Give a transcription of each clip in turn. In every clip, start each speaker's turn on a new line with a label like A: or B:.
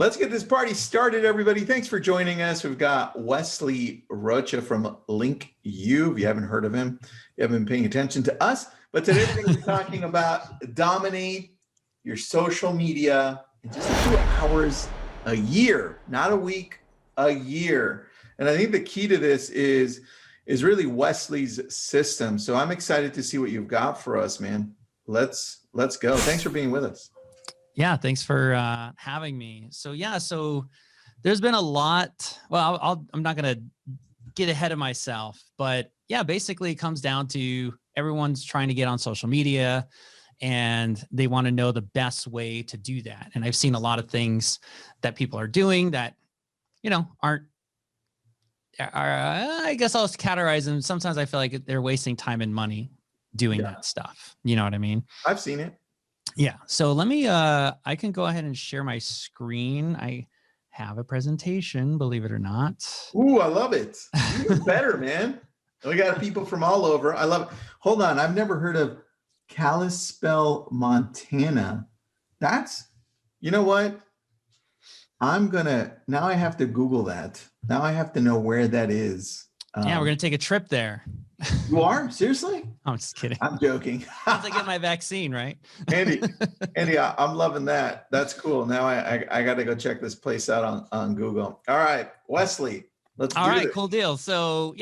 A: Let's get this party started, everybody. Thanks for joining us. We've got Wesley Rocha from LinkU. If you haven't heard of him, you haven't been paying attention to us. But today we're going to be talking about dominate your social media in just a few hours a year, not a week, a year. And I think the key to this is really Wesley's system. So I'm excited to see what you've got for us, man. Let's go. Thanks for being with us.
B: Yeah, thanks for having me. So there's been a lot. Well, I'm not going to get ahead of myself, but yeah, basically it comes down to everyone's trying to get on social media and they want to know the best way to do that. And I've seen a lot of things that people are doing that, aren't, I guess I'll categorize them. Sometimes I feel like they're wasting time and money doing that stuff. You know what I mean?
A: I've seen it.
B: Yeah. So let me, I can go ahead and share my screen. I have a presentation, believe it or not.
A: Ooh, I love it. Even better, man. We got people from all over. I love it. Hold on. I've never heard of Kalispell, Montana. You know what? Now I have to Google that. Now I have to know where that is.
B: Yeah, we're going to take a trip there.
A: You are? Seriously?
B: I'm just kidding.
A: I'm joking.
B: Once I get my vaccine, right?
A: Andy, I'm loving that. That's cool. Now I got to go check this place out on Google. All right, Wesley, let's do it.
B: All right, cool deal. So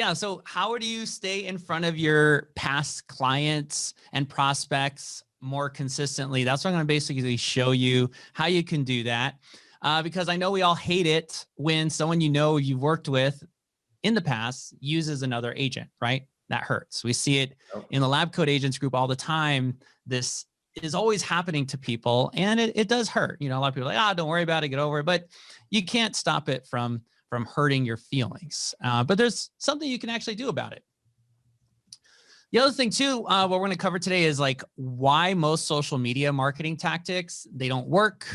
B: how do you stay in front of your past clients and prospects more consistently? That's what I'm going to basically show you how you can do that. Because I know we all hate it when someone you've worked with in the past uses another agent, right? That hurts. We see it in the LabCoatAgents group all the time. This is always happening to people and it does hurt. A lot of people are like, don't worry about it, get over it. But you can't stop it from hurting your feelings. But there's something you can actually do about it. The other thing too, what we're going to cover today is like why most social media marketing tactics, they don't work.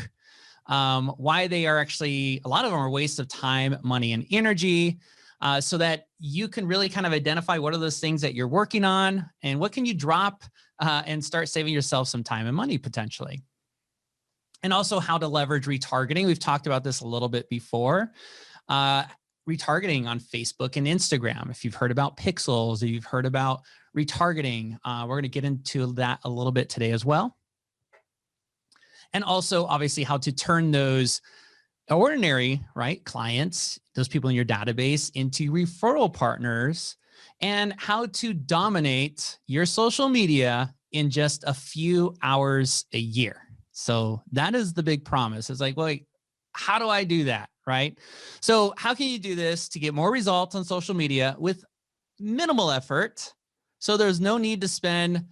B: Why they are actually, a lot of them are a waste of time, money, and energy. So that you can really kind of identify what are those things that you're working on and what can you drop and start saving yourself some time and money potentially. And also how to leverage retargeting. We've talked about this a little bit before. Retargeting on Facebook and Instagram. If you've heard about pixels, or you've heard about retargeting, we're going to get into that a little bit today as well. And also obviously how to turn those ordinary, right, clients, those people in your database into referral partners, and how to dominate your social media in just a few hours a year. So that is the big promise. It's like, well, how do I do that, right? So how can you do this to get more results on social media with minimal effort? So there's no need to spend,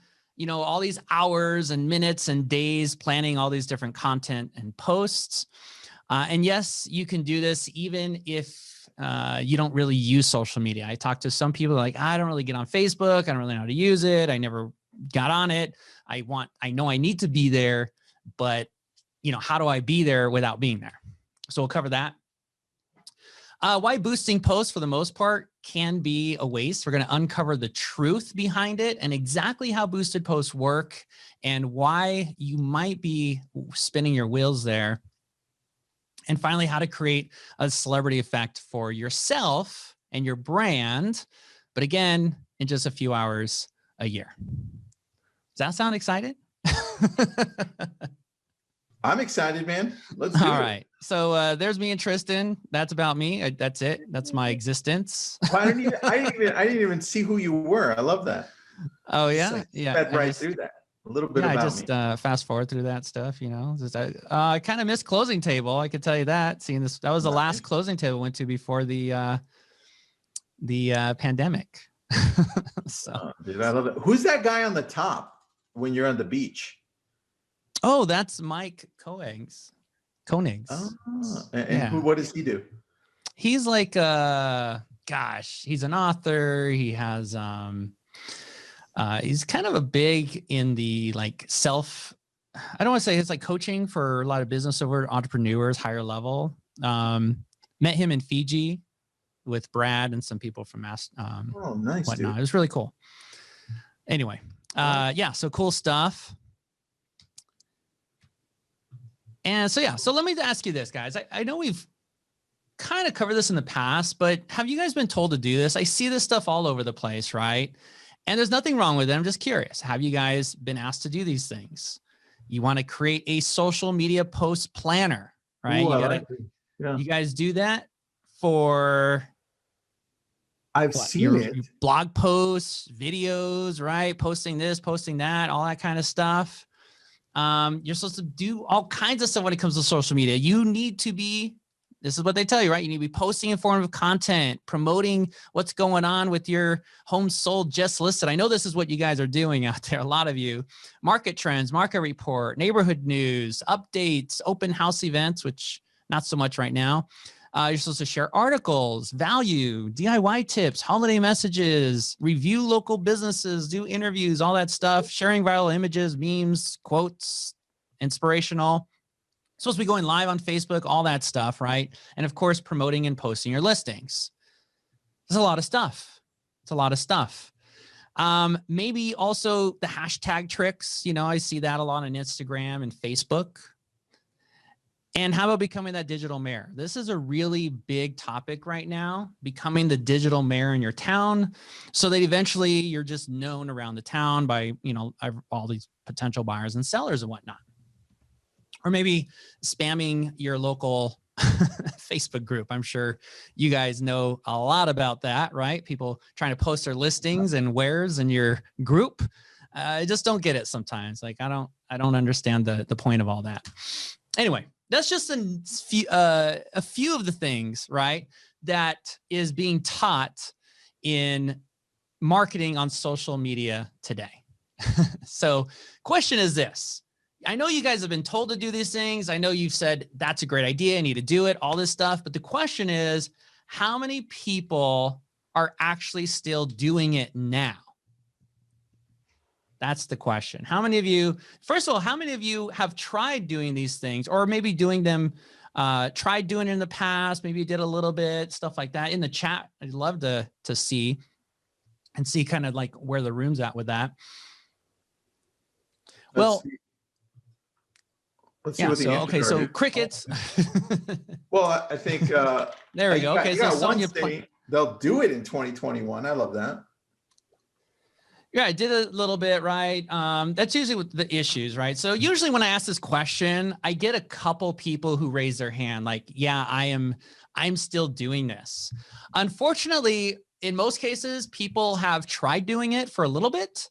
B: all these hours and minutes and days planning all these different content and posts. And yes, you can do this even if you don't really use social media. I talked to some people like, I don't really get on Facebook. I don't really know how to use it. I never got on it. I know I need to be there, but how do I be there without being there? So we'll cover that. Why boosting posts for the most part can be a waste. We're going to uncover the truth behind it and exactly how boosted posts work and why you might be spinning your wheels there. And finally, how to create a celebrity effect for yourself and your brand, but again, in just a few hours a year. Does that sound excited?
A: I'm excited, man. Let's do it.
B: All right. So there's me and Tristan. That's about me. That's it. That's my existence.
A: I didn't even see who you were. I love that.
B: Oh yeah, yeah.
A: Sped right through that. A little bit about
B: I just fast forward through that stuff, I kind of missed closing table. I could tell you that. Seeing this, that was the last closing table I went to before the pandemic. So,
A: dude, I love it. Who's that guy on the top when you're on the beach?
B: Oh, that's Mike Koenigs.
A: What does he do?
B: He's like, he's an author. He has he's kind of a big in the like I don't want to say it's like coaching for a lot of business over entrepreneurs, higher level. Met him in Fiji with Brad and some people from nice, whatnot. Dude. It was really cool. Anyway, so cool stuff. And so, yeah, so let me ask you this, guys. I know we've kind of covered this in the past, but have you guys been told to do this? I see this stuff all over the place, right? And there's nothing wrong with it. I'm just curious. Have you guys been asked to do these things? You want to create a social media post planner, right?
A: Ooh,
B: You gotta,
A: yeah.
B: you guys do that for
A: I've
B: what,
A: seen
B: your
A: it.
B: blog posts, videos, right? Posting this, posting that, all that kind of stuff. You're supposed to do all kinds of stuff when it comes to social media. You need to be, this is what they tell you, right? You need to be posting informative content, promoting what's going on with your home sold just listed. I know this is what you guys are doing out there, a lot of you. Market trends, market report, neighborhood news, updates, open house events, which not so much right now. You're supposed to share articles, value, DIY tips, holiday messages, review local businesses, do interviews, all that stuff, sharing viral images, memes, quotes, inspirational. Supposed to be going live on Facebook, all that stuff, right? And of course, promoting and posting your listings. There's a lot of stuff. It's a lot of stuff. Maybe also the hashtag tricks. You know, I see that a lot on Instagram and Facebook. And how about becoming that digital mayor? This is a really big topic right now, becoming the digital mayor in your town so that eventually you're just known around the town by, you know, all these potential buyers and sellers and whatnot. Or maybe spamming your local Facebook group. I'm sure you guys know a lot about that, right? People trying to post their listings and wares in your group. I just don't get it sometimes. Like, I don't understand the point of all that. Anyway, that's just a few of the things, right, that is being taught in marketing on social media today. So question is this. I know you guys have been told to do these things. I know you've said, that's a great idea, I need to do it, all this stuff. But the question is, how many people are actually still doing it now? That's the question. How many of you, first of all, how many of you have tried doing these things, or maybe doing them, tried doing it in the past, maybe you did a little bit, stuff like that in the chat? I'd love to see and see kind of like where the room's at with that. Well,
A: let's see what the answers are.
B: So crickets.
A: Well, I think
B: there we go. Okay, so Sonia,
A: they'll do it in 2021. I love that.
B: Yeah, I did a little bit, right? That's usually with the issues, right? So usually when I ask this question, I get a couple people who raise their hand, like, yeah, I'm still doing this. Unfortunately, in most cases, people have tried doing it for a little bit,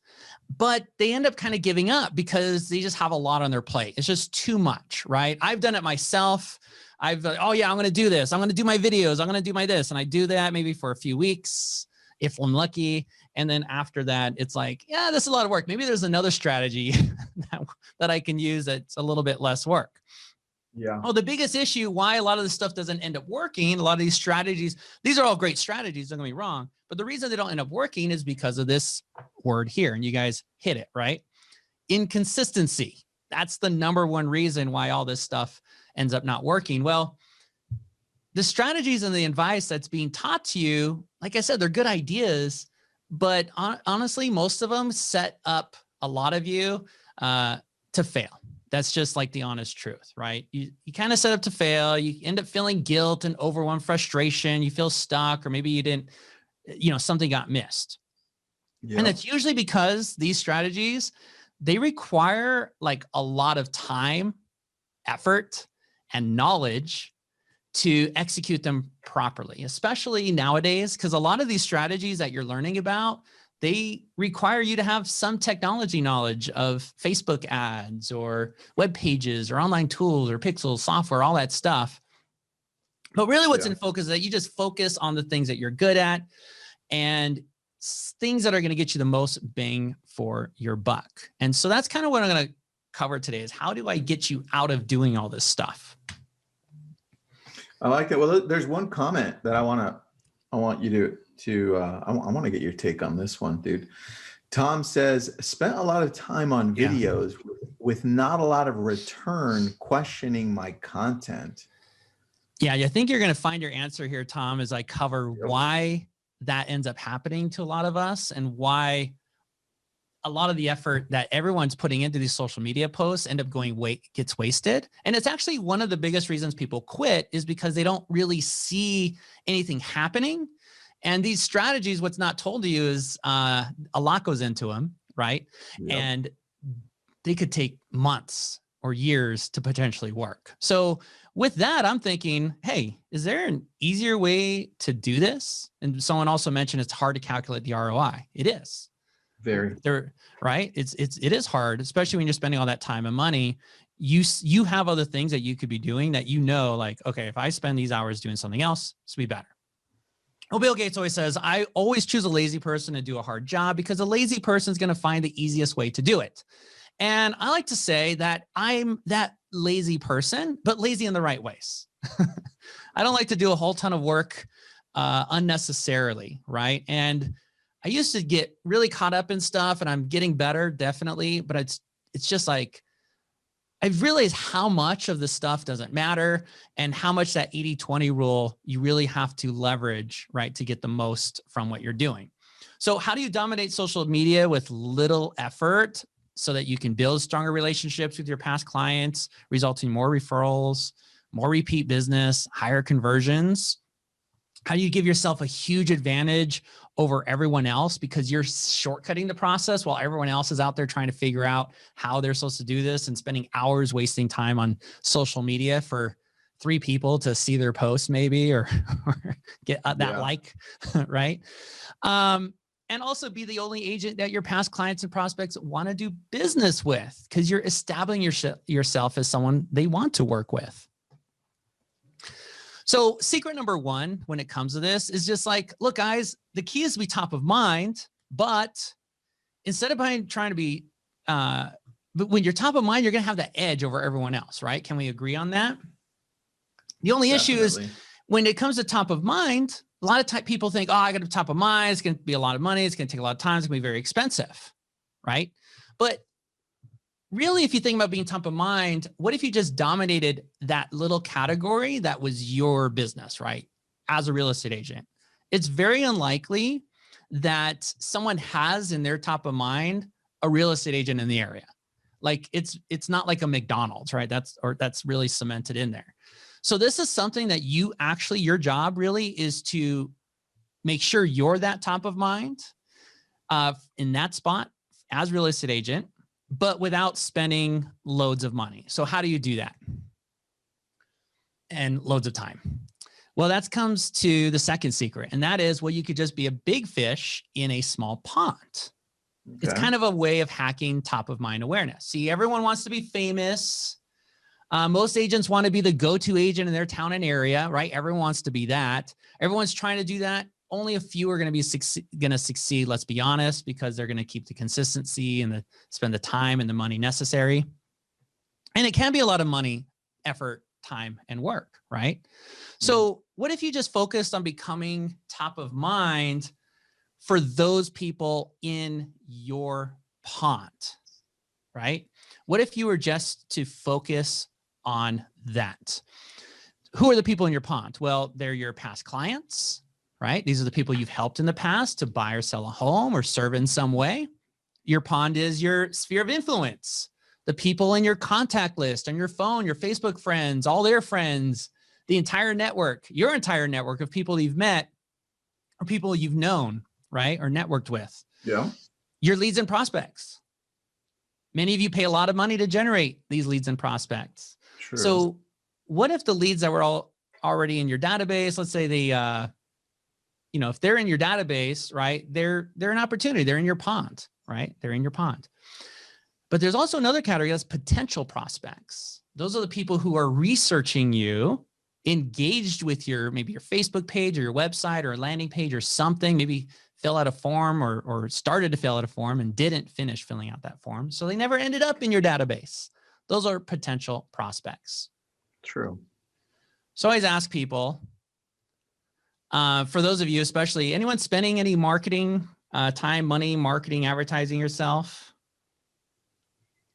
B: but they end up kind of giving up because they just have a lot on their plate. It's just too much, right? I've done it myself. Oh yeah, I'm going to do this. I'm going to do my videos. I'm going to do my this. And I do that maybe for a few weeks, if I'm lucky. And then after that, it's like, yeah, this is a lot of work. Maybe there's another strategy that I can use that's a little bit less work.
A: Yeah.
B: Well, the biggest issue why a lot of this stuff doesn't end up working, a lot of these strategies, these are all great strategies, don't get me wrong, but the reason they don't end up working is because of this word here. And you guys hit it, right? Inconsistency. That's the number one reason why all this stuff ends up not working. Well, the strategies and the advice that's being taught to you, like I said, they're good ideas, but honestly, most of them set up a lot of you to fail. That's just like the honest truth, right? You kind of set up to fail. You end up feeling guilt and overwhelmed frustration. You feel stuck, or maybe you didn't, something got missed. Yep. And that's usually because these strategies, they require like a lot of time, effort, and knowledge to execute them properly, especially nowadays, because a lot of these strategies that you're learning about, they require you to have some technology knowledge of Facebook ads or web pages or online tools or pixels, software, all that stuff. But really what's in focus is that you just focus on the things that you're good at and things that are going to get you the most bang for your buck. And so that's kind of what I'm going to cover today is how do I get you out of doing all this stuff?
A: I like that. Well, there's one comment that I want you to I want to get your take on this one, dude. Tom says, spent a lot of time on videos with not a lot of return questioning my content.
B: Yeah, I think you're going to find your answer here, Tom, as I cover why that ends up happening to a lot of us and why a lot of the effort that everyone's putting into these social media posts end up gets wasted. And it's actually one of the biggest reasons people quit is because they don't really see anything happening. And these strategies, what's not told to you is a lot goes into them, right? Yep. And they could take months or years to potentially work. So with that, I'm thinking, hey, is there an easier way to do this? And someone also mentioned it's hard to calculate the ROI. It is.
A: Very.
B: Right? It is hard, especially when you're spending all that time and money. You have other things that you could be doing that like, okay, if I spend these hours doing something else, this will be better. Well, Bill Gates always says, I always choose a lazy person to do a hard job because a lazy person is going to find the easiest way to do it. And I like to say that I'm that lazy person, but lazy in the right ways. I don't like to do a whole ton of work unnecessarily, right? And I used to get really caught up in stuff, and I'm getting better, definitely. But it's just like, I've realized how much of the stuff doesn't matter and how much that 80-20 rule you really have to leverage, right, to get the most from what you're doing. So how do you dominate social media with little effort so that you can build stronger relationships with your past clients, resulting in more referrals, more repeat business, higher conversions? How do you give yourself a huge advantage over everyone else because you're shortcutting the process while everyone else is out there trying to figure out how they're supposed to do this and spending hours wasting time on social media for 3 people to see their post maybe or get that like, right? And also be the only agent that your past clients and prospects want to do business with because you're establishing yourself as someone they want to work with. So secret number 1 when it comes to this is just like, look, guys, the key is to be top of mind, but instead of trying to be, but when you're top of mind, you're going to have that edge over everyone else, right? Can we agree on that? The only issue is when it comes to top of mind, a lot of people think, oh, I got to be top of mind. It's going to be a lot of money. It's going to take a lot of time. It's going to be very expensive, right? But really, if you think about being top of mind, what if you just dominated that little category that was your business, right? As a real estate agent, it's very unlikely that someone has in their top of mind a real estate agent in the area. Like it's not like a McDonald's, right? That's really cemented in there. So this is something that your job really is to make sure you're that top of mind in that spot as real estate agent, but without spending loads of money. So how do you do that? And loads of time. Well, that comes to the second secret, and that is, well, you could just be a big fish in a small pond. Okay. It's kind of a way of hacking top of mind awareness. See, everyone wants to be famous. Most agents want to be the go-to agent in their town and area, right? Everyone wants to be that. Everyone's trying to do that. Only a few are going to succeed, let's be honest, because they're going to keep the consistency and spend the time and the money necessary. And it can be a lot of money, effort, time, and work, right? So what if you just focused on becoming top of mind for those people in your pond, right? What if you were just to focus on that? Who are the people in your pond? Well, they're your past clients, right? These are the people you've helped in the past to buy or sell a home or serve in some way. Your pond is your sphere of influence, the people in your contact list, on your phone, your Facebook friends, all their friends, the entire network, your entire network of people you've met or people you've known, right? Or networked with. Yeah. Your leads and prospects. Many of you pay a lot of money to generate these leads and prospects. True. So what if the leads that were all already in your database, let's say they, if they're in your database, right, they're an opportunity. They're in your pond, right? They're in your pond. But there's also another category that's potential prospects. Those are the people who are researching you, engaged with maybe your Facebook page or your website or a landing page or something, maybe fill out a form or started to fill out a form and didn't finish filling out that form. So they never ended up in your database. Those are potential prospects. True. So I always ask people, for those of you, especially anyone spending any marketing time, money, marketing, advertising yourself?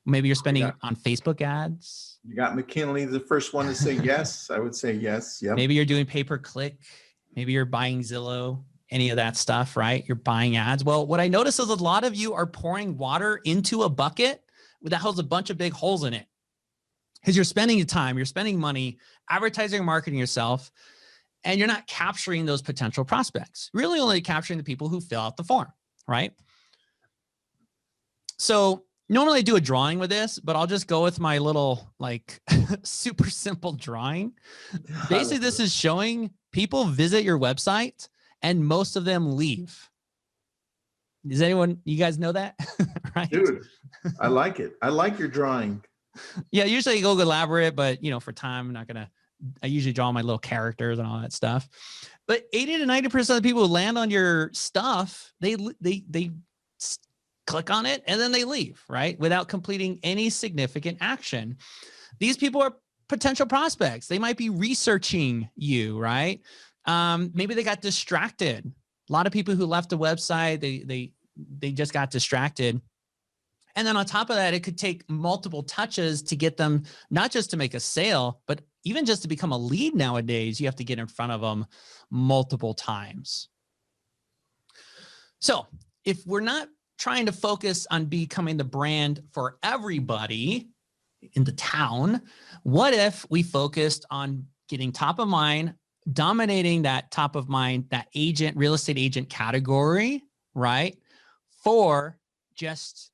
B: Maybe you're spending on Facebook ads.
A: You got McKinley, the first one to say yes. I would say yes. Yep.
B: Maybe you're doing pay-per-click. Maybe you're buying Zillow any of that stuff, right? You're buying ads. Well, what I notice is a lot of you are pouring water into a bucket that has a bunch of big holes in it because you're spending your time, you're spending money, advertising and marketing yourself, and you're not capturing those potential prospects. Really only capturing the people who fill out the form, right? So normally I do a drawing with this, but I'll just go with my little like super simple drawing. Basically, this is showing people visit your website and most of them leave. Does anyone, you guys know that? Right?
A: Dude, I like it. I like your drawing.
B: Yeah, usually you go elaborate, but you know, for time, I'm not gonna, I usually draw my little characters and all that stuff. But 80 to 90% of the people who land on your stuff, they click on it and then they leave, right? Without completing any significant action. These people are potential prospects. They might be researching you, right? Maybe they got distracted. A lot of people who left the website, they just got distracted. And then on top of that, it could take multiple touches to get them, not just to make a sale, but even just to become a lead nowadays, you have to get in front of them multiple times. So if we're not trying to focus on becoming the brand for everybody in the town, what if we focused on getting top of mind, dominating that top of mind, that agent, real estate agent category, right? For just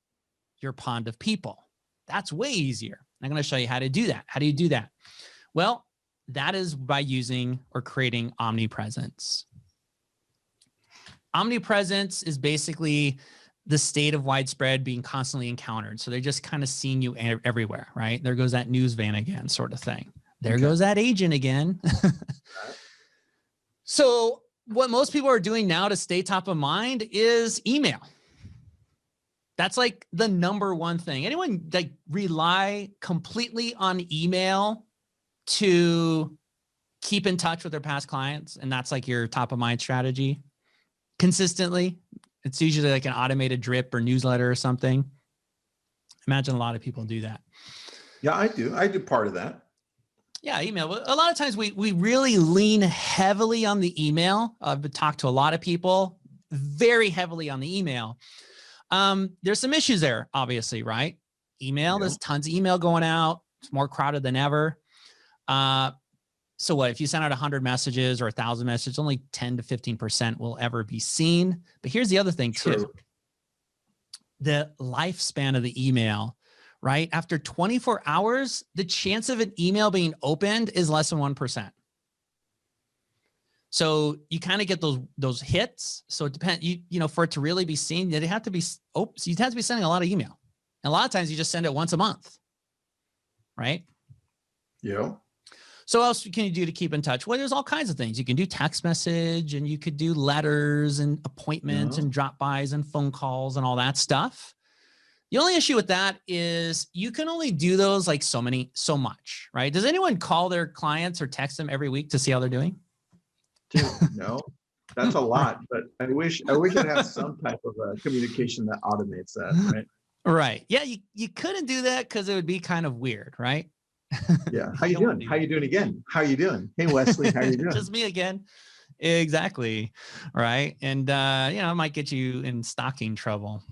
B: your pond of people. That's way easier. I'm going to show you how to do that. How do you do that? Well, that is by using or creating omnipresence. Omnipresence is basically the state of widespread being constantly encountered. So they're just kind of seeing you everywhere, right? There goes that news van again, sort of thing. There goes that agent again. So what most people are doing now to stay top of mind is email. That's like the number one thing. Anyone like rely completely on email to keep in touch with their past clients? And that's like your top of mind strategy consistently. It's usually like an automated drip or newsletter or something. Imagine a lot of people do that.
A: Yeah, I do. I do part of that.
B: Yeah, email. A lot of times we really lean heavily on the email. I've talked to a lot of people very heavily on the email. There's some issues there, obviously, right? Email, there's tons of email going out. It's more crowded than ever. So what, if you send out 100 messages or 1,000 messages, only 10 to 15% will ever be seen. But here's the other thing too. The lifespan of the email, right? After 24 hours, the chance of an email being opened is less than 1%. So you kind of get those hits. So it depends, you know, for it to really be seen, they have to be, so you have to be sending a lot of email. And a lot of times you just send it once a month, right?
A: Yeah.
B: So what else can you do to keep in touch? Well, there's all kinds of things. You can do text message and you could do letters and appointments and drop-bys and phone calls and all that stuff. The only issue with that is you can only do those like so much, right? Does anyone call their clients or text them every week to see how they're doing?
A: Dude, no, that's a lot, but I wish it had some type of communication that automates that, right?
B: Right. Yeah, you couldn't do that because it would be kind of weird, right?
A: Yeah. How you doing? How you doing again? How you doing? Hey, Wesley, how you doing?
B: Just me again. Exactly. Right. And, you know, it might get you in stocking trouble.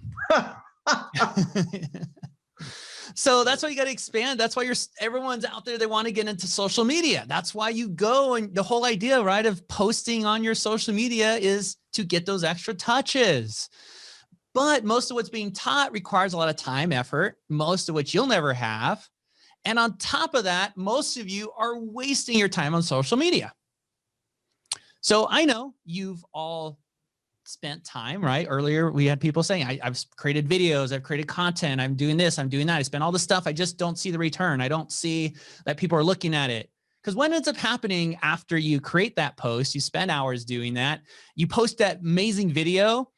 B: So that's why you got to expand. That's why everyone's out there. They want to get into social media. That's why you go. And the whole idea, right, of posting on your social media is to get those extra touches. But most of what's being taught requires a lot of time, effort, most of which you'll never have. And on top of that, most of you are wasting your time on social media. So I know you've all spent time, right? Earlier, we had people saying, I've created videos, I've created content, I'm doing this, I'm doing that. I spent all this stuff. I just don't see the return. I don't see that people are looking at it. Because what ends up happening after you create that post, you spend hours doing that, you post that amazing video.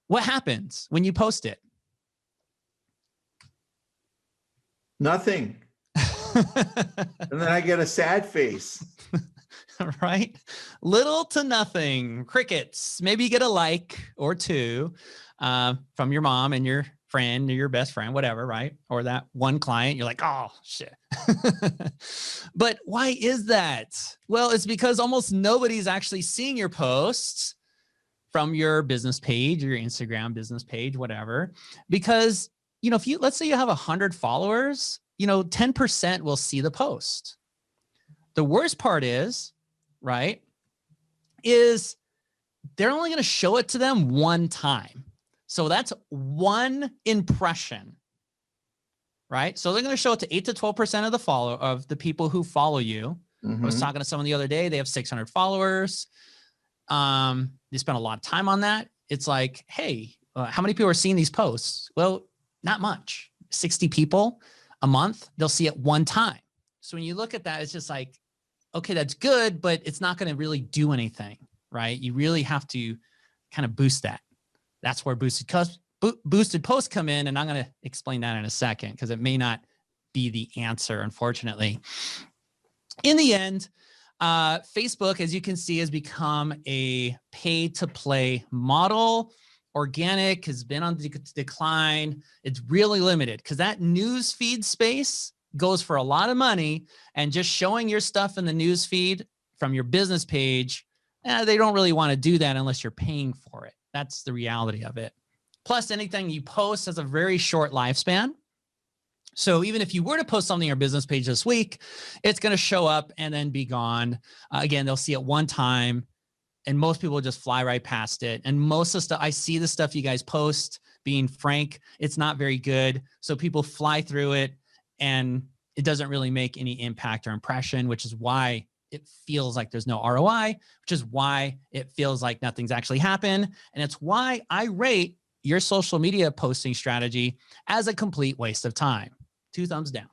B: What happens when you post it?
A: Nothing. And then I get a sad face.
B: Right? Little to nothing, crickets. Maybe you get a like or two from your mom and your friend or your best friend, whatever, right? Or that one client, you're like, oh, shit. But why is that? Well, it's because almost nobody's actually seeing your posts from your business page or your Instagram business page, whatever, because, if let's say you have 100 followers, 10% will see the post. The worst part is, right, is they're only going to show it to them one time. So that's one impression, right? So they're going to show it to 8 to 12% of the people who follow you. I was talking to someone the other day. They have 600 followers. They spend a lot of time on that. It's like, hey, how many people are seeing these posts? Well, not much. 60 people a month. They'll see it one time. So when you look at that, it's just like, okay, that's good, but it's not going to really do anything, right? You really have to kind of boost that. That's where boosted posts come in. And I'm going to explain that in a second, because it may not be the answer, unfortunately. In the end, Facebook, as you can see, has become a pay-to-play model. Organic has been on decline. It's really limited because that news feed space goes for a lot of money, and just showing your stuff in the news feed from your business page, they don't really want to do that unless you're paying for it. That's the reality of it. Plus, anything you post has a very short lifespan. So even if you were to post something on your business page this week, it's going to show up and then be gone. Again, they'll see it one time, and most people just fly right past it. And most of the stuff, I see the stuff you guys post, being frank, it's not very good. So people fly through it, and it doesn't really make any impact or impression, which is why it feels like there's no ROI, which is why it feels like nothing's actually happened. And it's why I rate your social media posting strategy as a complete waste of time. 2 thumbs down.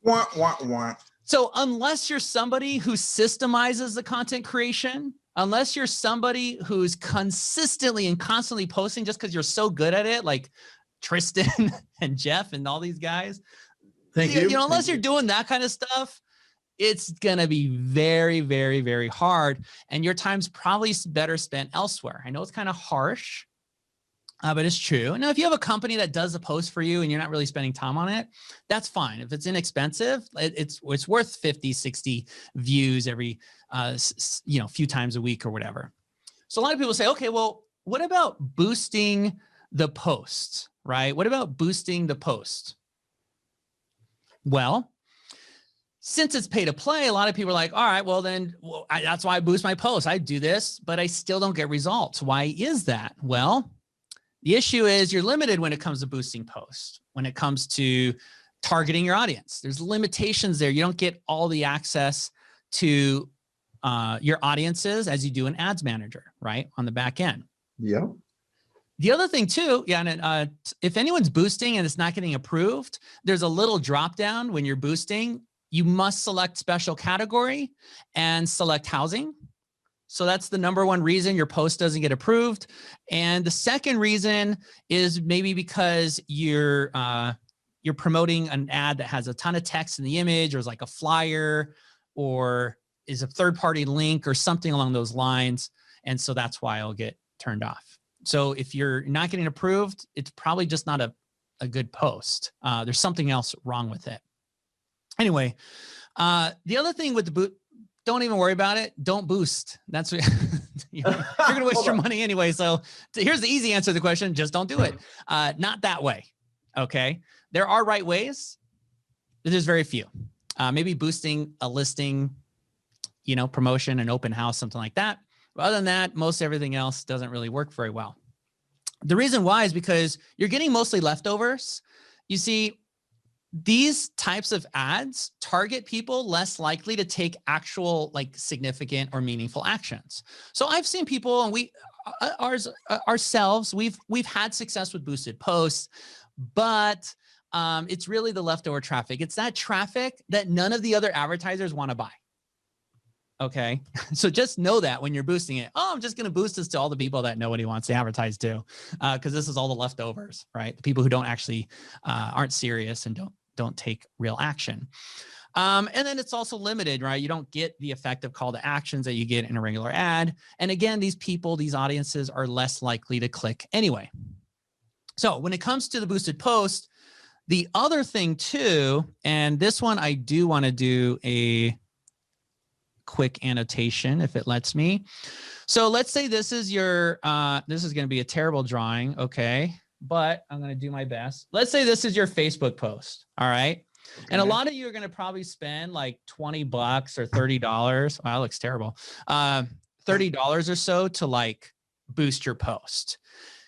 A: Wah, wah, wah.
B: So unless you're somebody who systemizes the content creation, unless you're somebody who's consistently and constantly posting just because you're so good at it, like Tristan and Jeff and all these guys,
A: Thank you.
B: Unless you're doing that kind of stuff, it's going to be very, very, very hard. And your time's probably better spent elsewhere. I know it's kind of harsh, but it's true. Now, if you have a company that does a post for you and you're not really spending time on it, that's fine. If it's inexpensive, it's worth 50, 60 views every, few times a week or whatever. So a lot of people say, okay, well, what about boosting the post, right? What about boosting the post? Well, since it's pay to play, a lot of people are like, all right, well then, that's why I boost my posts. I do this, but I still don't get results. Why is that? Well, the issue is you're limited when it comes to boosting posts. When it comes to targeting your audience, there's limitations there. You don't get all the access to your audiences as you do in Ads Manager, right? On the back end.
A: Yeah.
B: The other thing too, and if anyone's boosting and it's not getting approved, there's a little drop down when you're boosting. You must select special category and select housing. So that's the number one reason your post doesn't get approved. And the second reason is maybe because you're promoting an ad that has a ton of text in the image, or is like a flyer, or is a third-party link or something along those lines. And so that's why it'll get turned off. So if you're not getting approved, it's probably just not a good post. There's something else wrong with it. Anyway, the other thing with the boot, don't even worry about it. Don't boost. That's what you're going to waste your money anyway. So here's the easy answer to the question. Just don't do it. Not that way. Okay. There are right ways, but there's very few. Maybe boosting a listing, promotion, an open house, something like that. But other than that, most everything else doesn't really work very well. The reason why is because you're getting mostly leftovers. You see, these types of ads target people less likely to take actual, significant or meaningful actions. So I've seen people, and ourselves, we've had success with boosted posts, but it's really the leftover traffic. It's that traffic that none of the other advertisers want to buy. Okay. So just know that when you're boosting it, I'm just going to boost this to all the people that nobody wants to advertise to, because this is all the leftovers, right? The people who don't actually aren't serious and don't take real action. And then it's also limited, right? You don't get the effective call to actions that you get in a regular ad. And again, these audiences are less likely to click anyway. So when it comes to the boosted post, the other thing too, and this one I do want to do a quick annotation if it lets me. So let's say this is your, this is going to be a terrible drawing. Okay. But I'm going to do my best. Let's say this is your Facebook post. All right. Okay. And a lot of you are going to probably spend like $20 or $30. Wow, that looks terrible. $30 or so to like boost your post.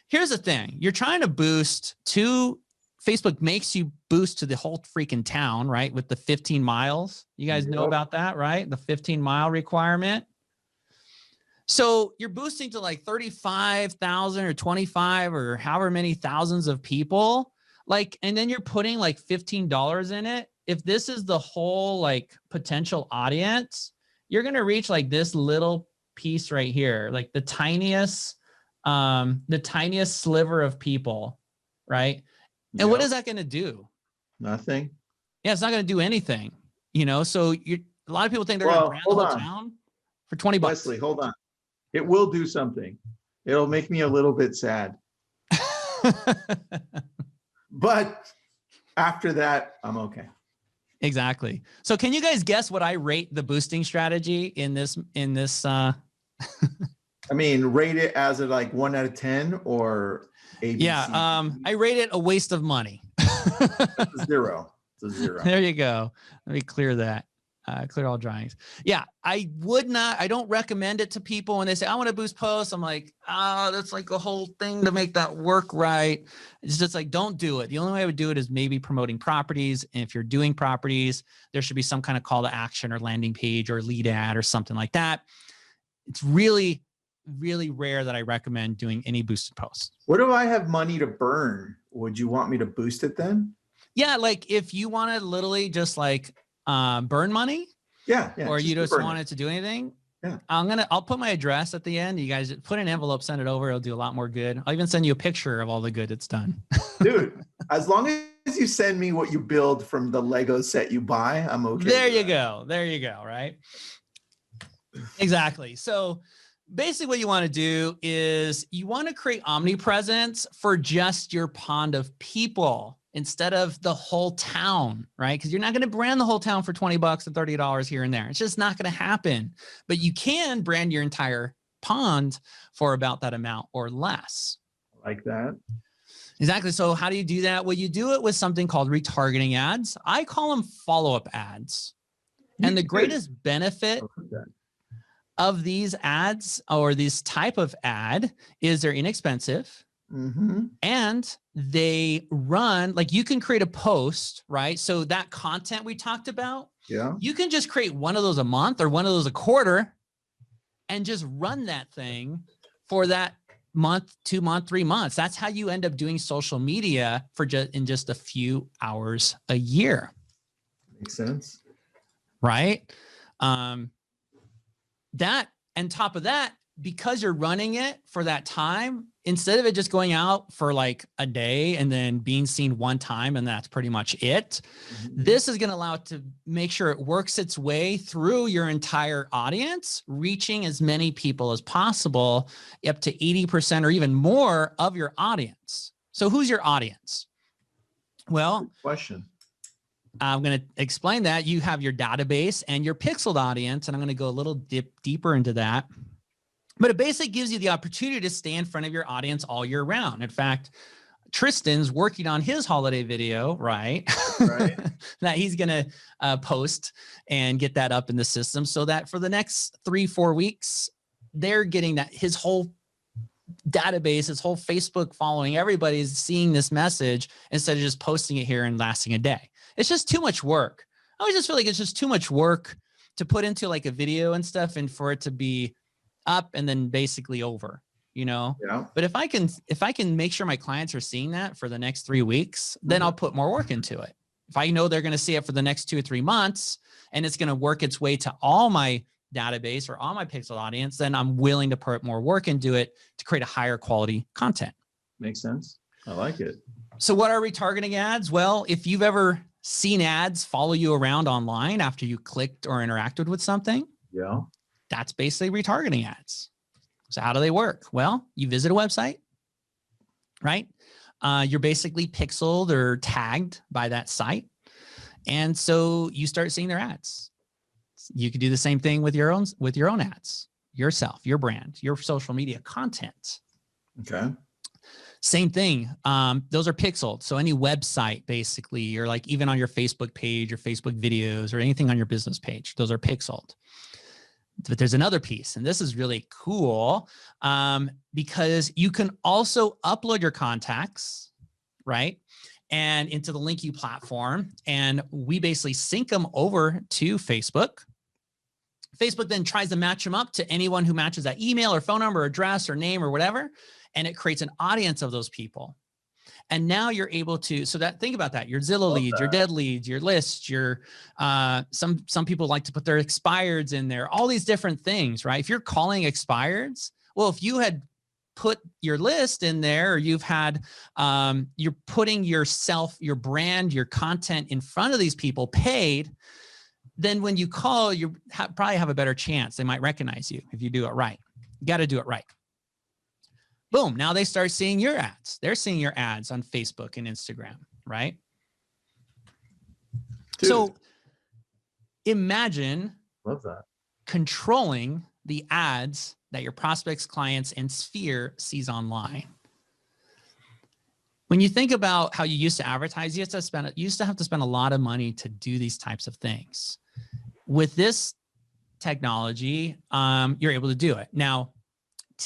B: Here's the thing. You're trying to boost to Facebook makes you boost to the whole freaking town, right? With the 15 miles. You guys know about that, right? The 15-mile requirement. So you're boosting to like 35,000 or 25 or however many thousands of people, like, and then you're putting like $15 in it. If this is the whole like potential audience, you're going to reach like this little piece right here, like the tiniest sliver of people, right? And what is that going to do?
A: Nothing.
B: Yeah, it's not going to do anything, you know? So a lot of people think they're going to brand the whole town for $20.
A: Wesley, hold on. It will do something. It'll make me a little bit sad. But after that, I'm okay.
B: Exactly. So can you guys guess what I rate the boosting strategy in this? I
A: mean, rate it as a like 1 out of 10 or ABC?
B: Yeah. I rate it a waste of money.
A: It's a 0. It's a 0.
B: There you go. Let me clear that. Clear all drawings. Yeah, I don't recommend it to people when they say, I want to boost posts. I'm like, that's like a whole thing to make that work right. It's just like, don't do it. The only way I would do it is maybe promoting properties. And if you're doing properties, there should be some kind of call to action or landing page or lead ad or something like that. It's really, really rare that I recommend doing any boosted posts.
A: What if I have money to burn? Would you want me to boost it then?
B: Yeah, like if you want to literally just like, burn money, or you just wanted to do anything, I'll put my address at the end. You guys put an envelope, send it over. It'll do a lot more good. I'll even send you a picture of all the good it's done.
A: Dude, as long as you send me what you build from the Lego set you buy, I'm okay.
B: There you go. There you go. Right. Exactly. So basically what you want to do is you want to create omnipresence for just your pond of people instead of the whole town, right? Because you're not going to brand the whole town for $20 and $30 here and there. It's just not going to happen. But you can brand your entire pond for about that amount or less.
A: Like that.
B: Exactly. So how do you do that? Well, you do it with something called retargeting ads. I call them follow-up ads. And the greatest benefit of these ads or this type of ad is they're inexpensive. Mm-hmm. And they run, like you can create a post, right? So that content we talked about, you can just create one of those a month or one of those a quarter and just run that thing for that month, 2 month, 3 months. That's how you end up doing social media for in just a few hours a year.
A: Makes sense.
B: Right? That, and top of that, because you're running it for that time, instead of it just going out for like a day and then being seen one time and that's pretty much it, this is going to allow it to make sure it works its way through your entire audience, reaching as many people as possible, up to 80% or even more of your audience. So who's your audience? Well,
A: good question.
B: I'm going to explain that. You have your database and your pixeled audience, and I'm going to go a little deeper into that. But it basically gives you the opportunity to stay in front of your audience all year round. In fact, Tristan's working on his holiday video, right? That he's going to post and get that up in the system so that for the next 3-4 weeks, they're getting that his whole database, his whole Facebook following, everybody's seeing this message instead of just posting it here and lasting a day. It's just too much work. I always just feel like it's just too much work to put into like a video and stuff and for it to be up and then basically over, you know? Yeah. But if I can make sure my clients are seeing that for the next 3 weeks, then I'll put more work into it. If I know they're going to see it for the next 2 or 3 months and it's going to work its way to all my database or all my pixel audience, then I'm willing to put more work into it to create a higher quality content.
A: Makes sense. I like it.
B: So what are retargeting ads? Well, if you've ever seen ads follow you around online after you clicked or interacted with something, that's basically retargeting ads. So how do they work? Well, you visit a website, right? You're basically pixeled or tagged by that site. And so you start seeing their ads. You could do the same thing with your own ads. yourself, your brand, your social media content.
A: Okay.
B: Same thing. Those are pixeled. So any website, basically, or like even on your Facebook page or Facebook videos or anything on your business page, those are pixeled. But there's another piece, and this is really cool because you can also upload your contacts, right? And into the LinkU platform, and we basically sync them over to Facebook. Facebook then tries to match them up to anyone who matches that email or phone number or address or name or whatever, and it creates an audience of those people. And now you're able to, so that, think about that, your Zillow leads, your dead leads, your lists, your, some people like to put their expireds in there, all these different things, right? If you're calling expireds, well, if you had put your list in there, or you've had, you're putting yourself, your brand, your content in front of these people paid, then when you call, you probably have a better chance. They might recognize you if you do it right. You got to do it right. Boom. Now they start seeing your ads. They're seeing your ads on Facebook and Instagram, right? Dude. So imagine
A: love that,
B: controlling the ads that your prospects, clients, and sphere sees online. When you think about how you used to advertise, you used to have to spend a lot of money to do these types of things. With this technology, you're able to do it. Now,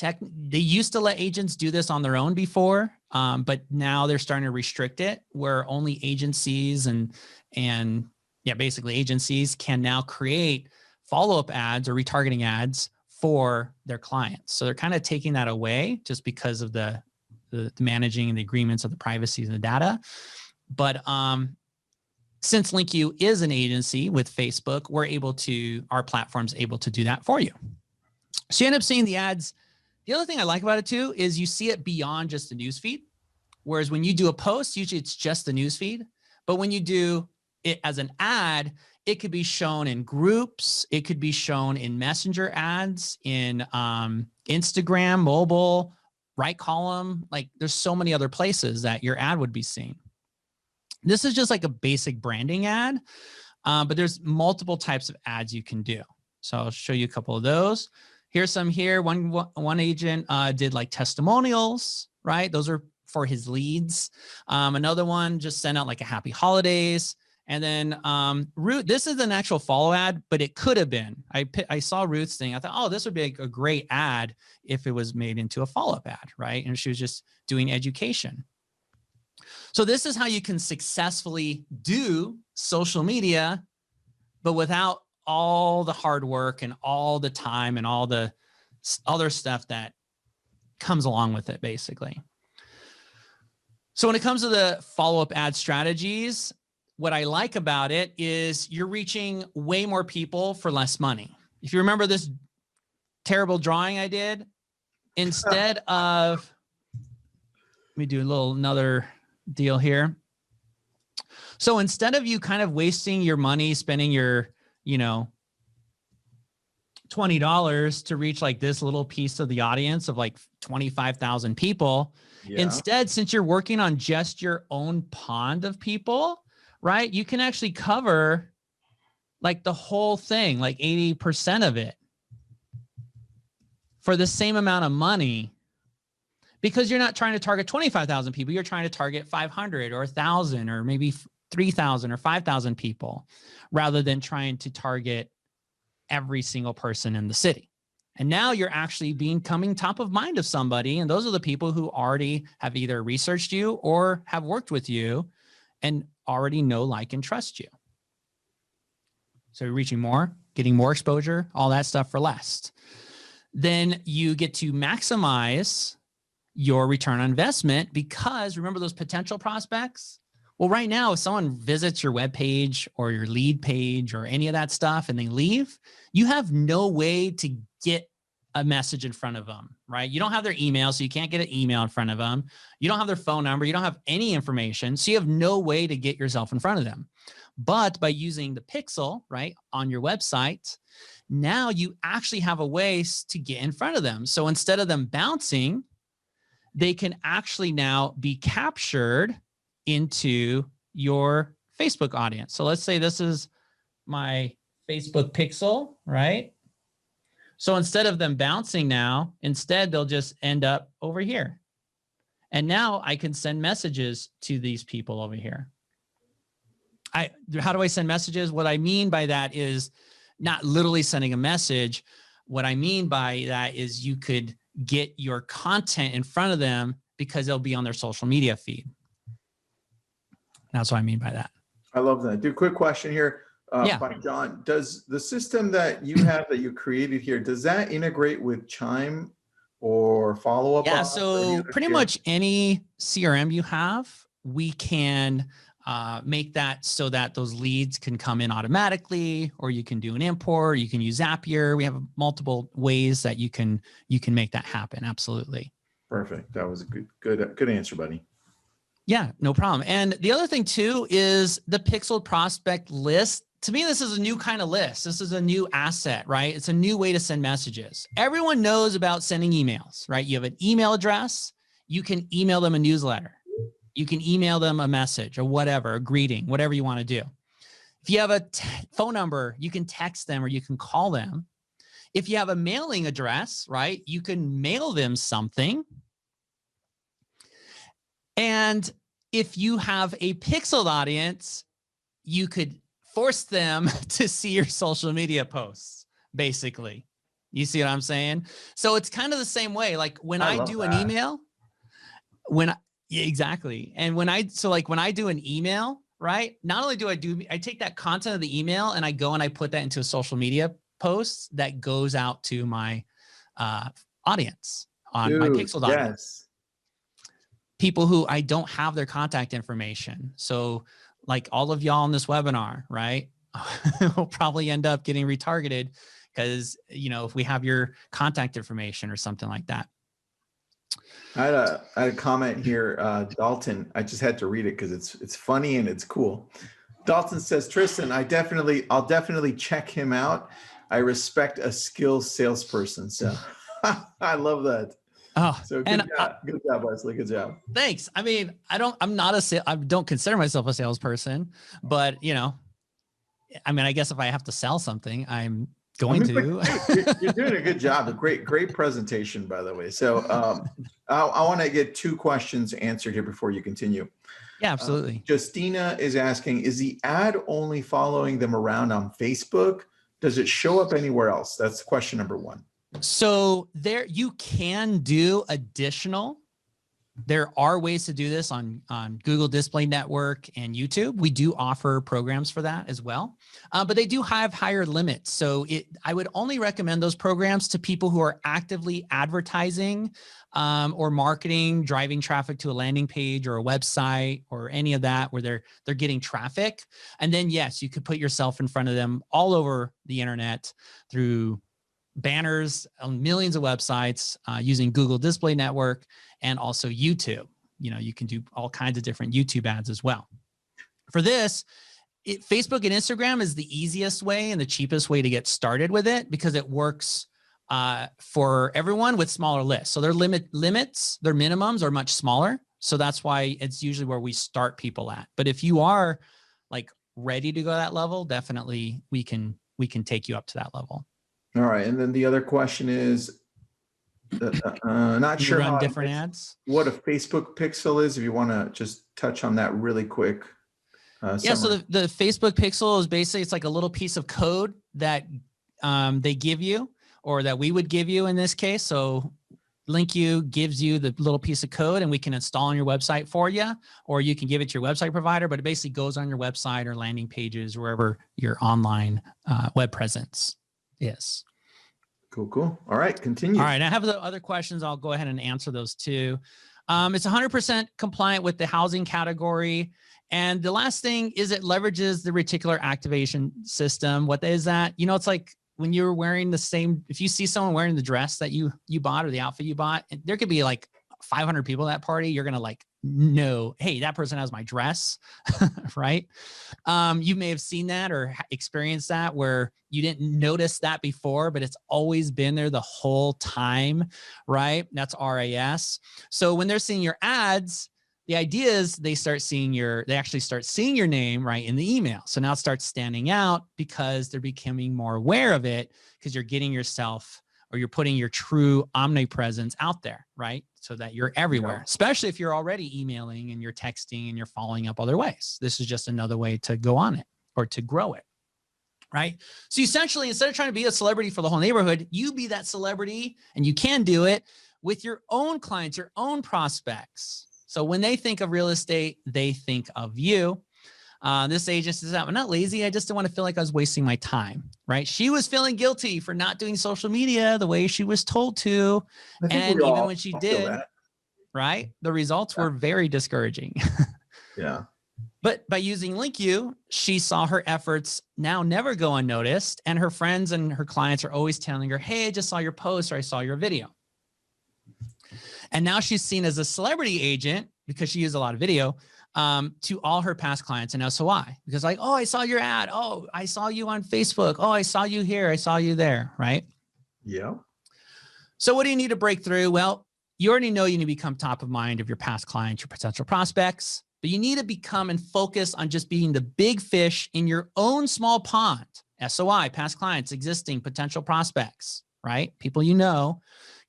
B: they used to let agents do this on their own before, but now they're starting to restrict it, where only agencies and basically agencies can now create follow-up ads or retargeting ads for their clients. So they're kind of taking that away just because of the managing and the agreements of the privacy of the data. But since LinkU is an agency with Facebook, our platform's able to do that for you. So you end up seeing the ads. The other thing I like about it too is you see it beyond just the newsfeed. Whereas when you do a post, usually it's just the newsfeed. But when you do it as an ad, it could be shown in groups. It could be shown in messenger ads, in Instagram, mobile, right column. Like there's so many other places that your ad would be seen. This is just like a basic branding ad, but there's multiple types of ads you can do. So I'll show you a couple of those. Here's some here. One agent did like testimonials, right? Those are for his leads. Another one just sent out like a happy holidays. And then Ruth, this is an actual follow ad, but it could have been. I saw Ruth's thing. I thought, oh, this would be a great ad if it was made into a follow-up ad, right? And she was just doing education. So this is how you can successfully do social media, but without all the hard work and all the time and all the other stuff that comes along with it, basically. So when it comes to the follow-up ad strategies, what I like about it is you're reaching way more people for less money. If you remember this terrible drawing I did, instead of, let me do another deal here. So instead of you kind of wasting your money, spending your, $20 to reach like this little piece of the audience of like 25,000 people. Yeah. Instead, since you're working on just your own pond of people, right? You can actually cover like the whole thing, like 80% of it for the same amount of money, because you're not trying to target 25,000 people. You're trying to target 500 or 1,000 or maybe 3,000 or 5,000 people, rather than trying to target every single person in the city. And now you're actually coming top of mind of somebody. And those are the people who already have either researched you or have worked with you and already know, like, and trust you. So you're reaching more, getting more exposure, all that stuff for less. Then you get to maximize your return on investment, because remember those potential prospects? Well, right now, if someone visits your web page or your lead page or any of that stuff and they leave, you have no way to get a message in front of them, right? You don't have their email, so you can't get an email in front of them. You don't have their phone number. You don't have any information. So you have no way to get yourself in front of them. But by using the pixel, right, on your website, now you actually have a way to get in front of them. So instead of them bouncing, they can actually now be captured into your Facebook audience. So let's say this is my Facebook pixel, right? So instead of them bouncing now, instead they'll just end up over here. And now I can send messages to these people over here. How do I send messages? What I mean by that is not literally sending a message. What I mean by that is you could get your content in front of them because they'll be on their social media feed. That's what I mean by that.
A: I love that. Do a quick question here by John. Does the system that you have that you created here, does that integrate with Chime or follow-up?
B: Yeah, so pretty much any CRM you have, we can make that so that those leads can come in automatically, or you can do an import, you can use Zapier. We have multiple ways that you can make that happen. Absolutely.
A: Perfect. That was a good answer, buddy.
B: Yeah, no problem. And the other thing too is the pixeled prospect list. To me, this is a new kind of list. This is a new asset, right? It's a new way to send messages. Everyone knows about sending emails, right? You have an email address. You can email them a newsletter. You can email them a message or whatever, a greeting, whatever you want to do. If you have a phone number, you can text them or you can call them. If you have a mailing address, right, you can mail them something. And if you have a pixeled audience, you could force them to see your social media posts, basically. You see what I'm saying? So it's kind of the same way. Like when I do an email, exactly. And when I do an email, right? Not only do I take that content of the email and I go and I put that into a social media post that goes out to my audience on my pixeled audience. People who I don't have their contact information. So like all of y'all on this webinar, right? We'll probably end up getting retargeted because, if we have your contact information or something like that.
A: I had a comment here, Dalton. I just had to read it because it's funny and it's cool. Dalton says, Tristan, I'll definitely check him out. I respect a skilled salesperson. So I love that.
B: Oh,
A: so good job, Wesley. Good job.
B: Thanks. I mean, I don't consider myself a salesperson, but I guess if I have to sell something, I'm going to.
A: You're doing a good job. A great presentation, by the way. So I want to get two questions answered here before you continue.
B: Yeah, absolutely.
A: Justina is asking, is the ad only following them around on Facebook? Does it show up anywhere else? That's question number one.
B: So you can do additional. There are ways to do this on Google Display Network and YouTube. We do offer programs for that as well, but they do have higher limits. So I would only recommend those programs to people who are actively advertising or marketing, driving traffic to a landing page or a website or any of that where they're getting traffic. And then yes, you could put yourself in front of them all over the internet through banners on millions of websites using Google Display Network and also YouTube. You can do all kinds of different YouTube ads as well. For this, Facebook and Instagram is the easiest way and the cheapest way to get started with it because it works for everyone with smaller lists. So their limits, their minimums are much smaller. So that's why it's usually where we start people at. But if you are like ready to go to that level, definitely we can take you up to that level.
A: All right, and then the other question is, not sure
B: run different ads.
A: What a Facebook pixel is, if you want to just touch on that really quick.
B: Yeah, so the Facebook pixel is basically, it's like a little piece of code that they give you, or that we would give you in this case. So LinkU gives you the little piece of code and we can install on your website for you, or you can give it to your website provider, but it basically goes on your website or landing pages, wherever your online web presence is.
A: Cool. All right, continue.
B: All right, I have the other questions. I'll go ahead and answer those too. It's 100% compliant with the housing category. And the last thing is it leverages the reticular activation system. What is that? It's like when you're wearing if you see someone wearing the dress that you bought or the outfit you bought, there could be like 500 people at that party. You're going to know, hey, that person has my dress, right? You may have seen that or experienced that where you didn't notice that before, but it's always been there the whole time, right? That's RAS. So when they're seeing your ads, the idea is they actually start seeing your name right in the email. So now it starts standing out because they're becoming more aware of it because you're getting yourself or you're putting your true omnipresence out there, right? So that you're everywhere, especially if you're already emailing and you're texting and you're following up other ways. This is just another way to go on it or to grow it, right? So essentially, instead of trying to be a celebrity for the whole neighborhood, you be that celebrity, and you can do it with your own clients, your own prospects. So when they think of real estate, they think of you. This agent says, I'm not lazy. I just didn't want to feel like I was wasting my time, right? She was feeling guilty for not doing social media the way she was told to. And even when she did, right, the results were very discouraging.
A: Yeah.
B: But by using LinkU, she saw her efforts now never go unnoticed. And her friends and her clients are always telling her, hey, I just saw your post, or I saw your video. And now she's seen as a celebrity agent because she used a lot of video to all her past clients. And now so why? Because like, oh, I saw your ad. Oh, I saw you on Facebook. Oh, I saw you here. I saw you there. Right?
A: Yeah.
B: So what do you need to break through? Well, you already know you need to become top of mind of your past clients, your potential prospects, but you need to become and focus on just being the big fish in your own small pond. SOI, past clients, existing potential prospects, right? People you know.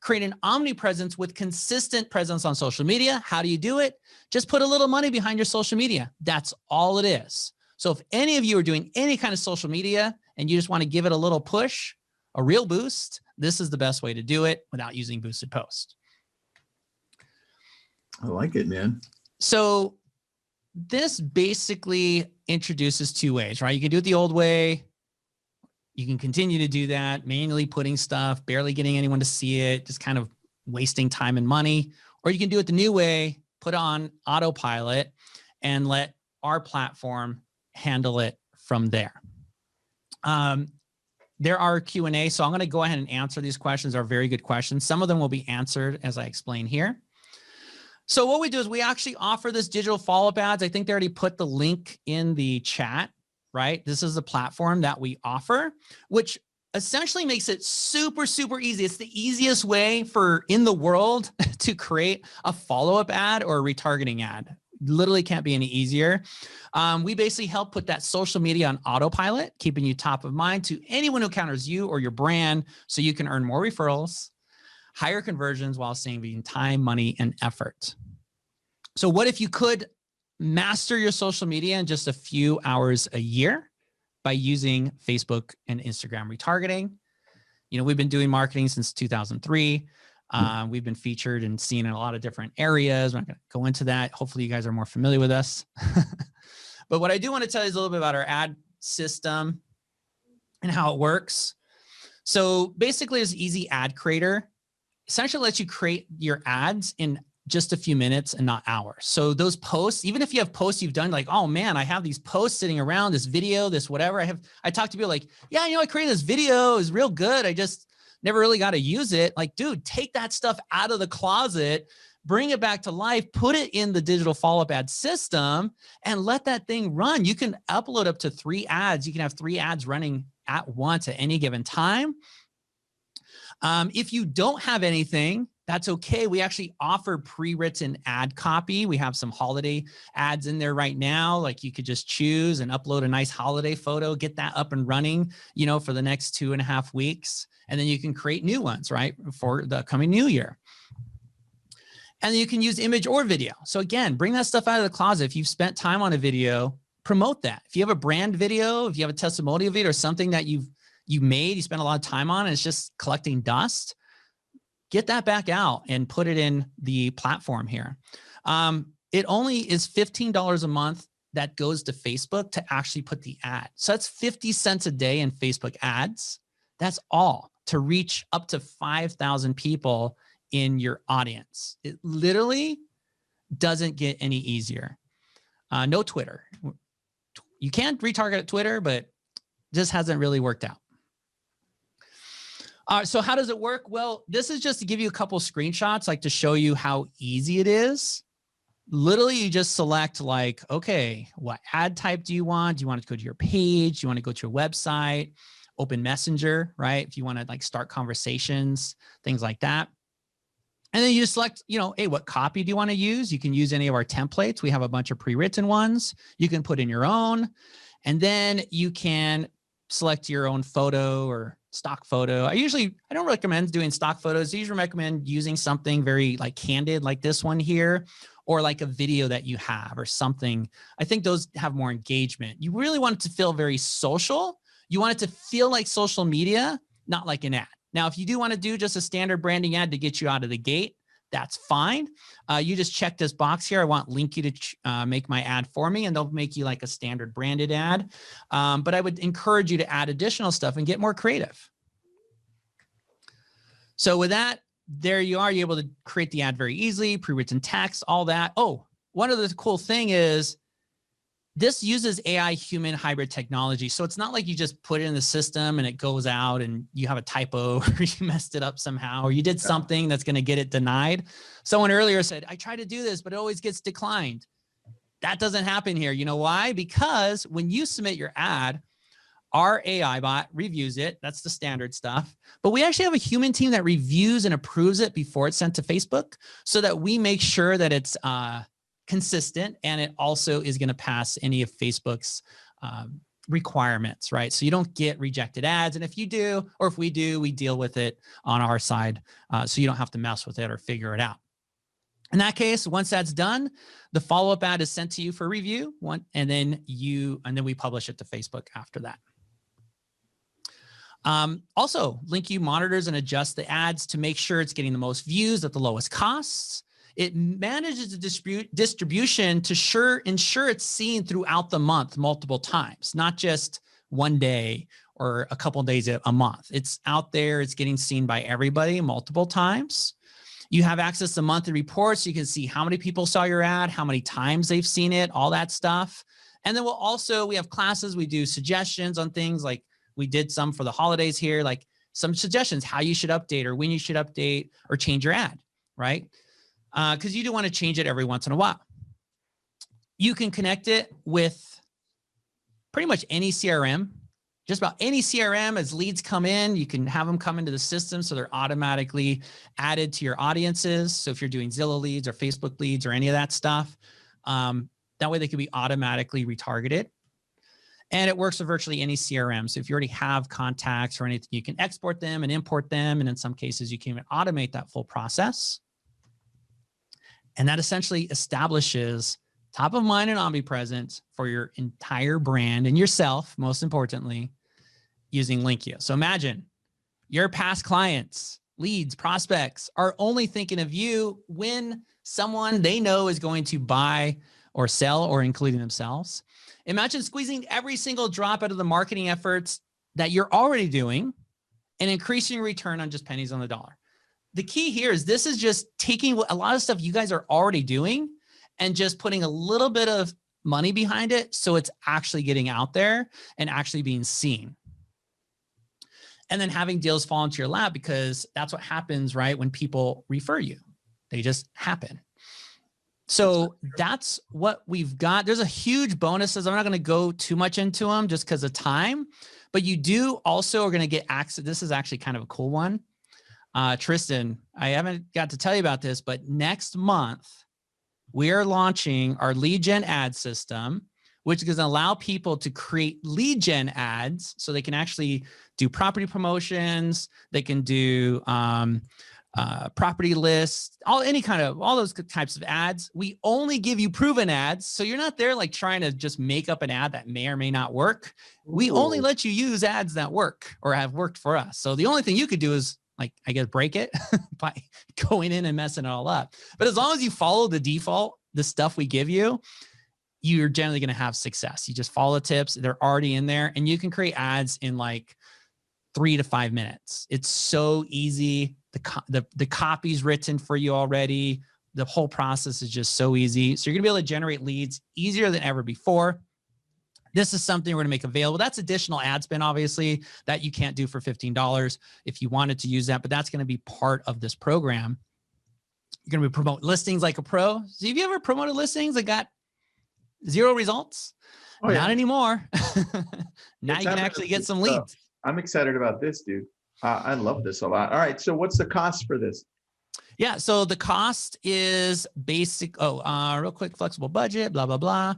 B: Create an omnipresence with consistent presence on social media. How do you do it? Just put a little money behind your social media. That's all it is. So if any of you are doing any kind of social media and you just want to give it a little push, a real boost, this is the best way to do it without using boosted post.
A: I like it, man.
B: So this basically introduces two ways, right? You can do it the old way. You can continue to do that, manually putting stuff, barely getting anyone to see it, just kind of wasting time and money. Or you can do it the new way, put on autopilot and let our platform handle it from there. There are Q&A, so I'm going to go ahead and answer these questions. They're very good questions. Some of them will be answered as I explain here. So what we do is we actually offer this digital follow-up ads. I think they already put the link in the chat. Right? This is the platform that we offer, which essentially makes it super, super easy. It's the easiest way in the world to create a follow-up ad or a retargeting ad. Literally can't be any easier. We basically help put that social media on autopilot, keeping you top of mind to anyone who encounters you or your brand so you can earn more referrals, higher conversions while saving time, money, and effort. So what if you could master your social media in just a few hours a year by using Facebook and Instagram retargeting? You know, we've been doing marketing since 2003. We've been featured and seen in a lot of different areas. We're not going to go into that. Hopefully you guys are more familiar with us. But what I do want to tell you is a little bit about our ad system and how it works. So basically it's Easy Ad Creator. Essentially lets you create your ads in just a few minutes and not hours. So those posts, even if you have posts you've done like, oh man, I have these posts sitting around, this video, this whatever. I talk to people like, yeah, you know, I created this video, it's real good. I just never really got to use it. Like, dude, take that stuff out of the closet, bring it back to life, put it in the digital follow-up ad system and let that thing run. You can upload up to 3 ads. You can have 3 ads running at once at any given time. If you don't have anything, that's okay. We actually offer pre-written ad copy. We have some holiday ads in there right now. Like you could just choose and upload a nice holiday photo, get that up and running, you know, for the next 2.5 weeks. And then you can create new ones, right, for the coming new year. And then you can use image or video. So again, bring that stuff out of the closet. If you've spent time on a video, promote that. If you have a brand video, if you have a testimonial video or something that you made, you spent a lot of time on, and it's just collecting dust, get that back out and put it in the platform here. It only is $15 a month that goes to Facebook to actually put the ad. So that's 50 cents a day in Facebook ads. That's all to reach up to 5,000 people in your audience. It literally doesn't get any easier. No Twitter. You can't retarget at Twitter, but just hasn't really worked out. So how does it work? Well, this is just to give you a couple screenshots, like to show you how easy it is. Literally, you just select like, okay, what ad type do you want? Do you want to go to your page? Do you want to go to your website? Open Messenger, right? If you want to like start conversations, things like that. And then you just select, you know, hey, what copy do you want to use? You can use any of our templates. We have a bunch of pre-written ones. You can put in your own, and then you can select your own photo or stock photo. I don't recommend doing stock photos. I usually recommend using something very like candid, like this one here, or like a video that you have or something. I think those have more engagement. You really want it to feel very social. You want it to feel like social media, not like an ad. Now, if you do want to do just a standard branding ad to get you out of the gate, that's fine. You just check this box here. I want LinkU to make my ad for me, and they'll make you like a standard branded ad. But I would encourage you to add additional stuff and get more creative. So with that, there you are. You're able to create the ad very easily, pre-written text, all that. Oh, one of the cool thing is this uses AI human hybrid technology. So it's not like you just put it in the system and it goes out and you have a typo or you messed it up somehow, or you did something that's going to get it denied. Someone earlier said, I try to do this, but it always gets declined. That doesn't happen here. You know why? Because when you submit your ad, our AI bot reviews it. That's the standard stuff. But we actually have a human team that reviews and approves it before it's sent to Facebook, so that we make sure that it's consistent, and it also is going to pass any of Facebook's requirements, right? So you don't get rejected ads. And if you do, or if we do, we deal with it on our side. So you don't have to mess with it or figure it out. In that case, once that's done, the follow-up ad is sent to you for review, and then we publish it to Facebook after that. Also, LinkU monitors and adjusts the ads to make sure it's getting the most views at the lowest costs. It manages the distribution to ensure it's seen throughout the month multiple times, not just one day or a couple of days a month. It's out there. It's getting seen by everybody multiple times. You have access to monthly reports. So you can see how many people saw your ad, how many times they've seen it, all that stuff. And then we have classes. We do suggestions on things, like we did some for the holidays here, like some suggestions, how you should update or when you should update or change your ad, right? Because you do want to change it every once in a while. You can connect it with pretty much any CRM, just about any CRM. As leads come in, you can have them come into the system so they're automatically added to your audiences. So if you're doing Zillow leads or Facebook leads or any of that stuff, that way they can be automatically retargeted. And it works with virtually any CRM. So if you already have contacts or anything, you can export them and import them. And in some cases, you can even automate that full process. And that essentially establishes top of mind and omnipresent for your entire brand and yourself, most importantly, using LinkU. So imagine your past clients, leads, prospects are only thinking of you when someone they know is going to buy or sell, or including themselves. Imagine squeezing every single drop out of the marketing efforts that you're already doing and increasing return on just pennies on the dollar. The key here is this is just taking a lot of stuff you guys are already doing and just putting a little bit of money behind it so it's actually getting out there and actually being seen. And then having deals fall into your lap, because that's what happens, right? When people refer you, they just happen. So that's what we've got. There's a huge bonuses. I'm not going to go too much into them just because of time, but you do also are going to get access. This is actually kind of a cool one. Tristan, I haven't got to tell you about this, but next month we are launching our lead gen ad system, which is going to allow people to create lead gen ads so they can actually do property promotions. They can do property lists, all those types of ads. We only give you proven ads. So you're not there like trying to just make up an ad that may or may not work. We only let you use ads that work or have worked for us. So the only thing you could do is, like, I guess, break it by going in and messing it all up. But as long as you follow the default, the stuff we give you, you're generally going to have success. You just follow the tips. They're already in there, and you can create ads in like 3 to 5 minutes. It's so easy. The copy's written for you already. The whole process is just so easy. So you're going to be able to generate leads easier than ever before. This is something we're going to make available. That's additional ad spend, obviously, that you can't do for $15 if you wanted to use that, but that's going to be part of this program. You're going to promote listings like a pro. So have you ever promoted listings that got 0 results? Oh, yeah. Not anymore. Now you can actually get some leads.
A: I'm excited about this, dude. I love this a lot. All right. So what's the cost for this?
B: Yeah. So the cost is basic. Real quick, flexible budget, blah, blah, blah.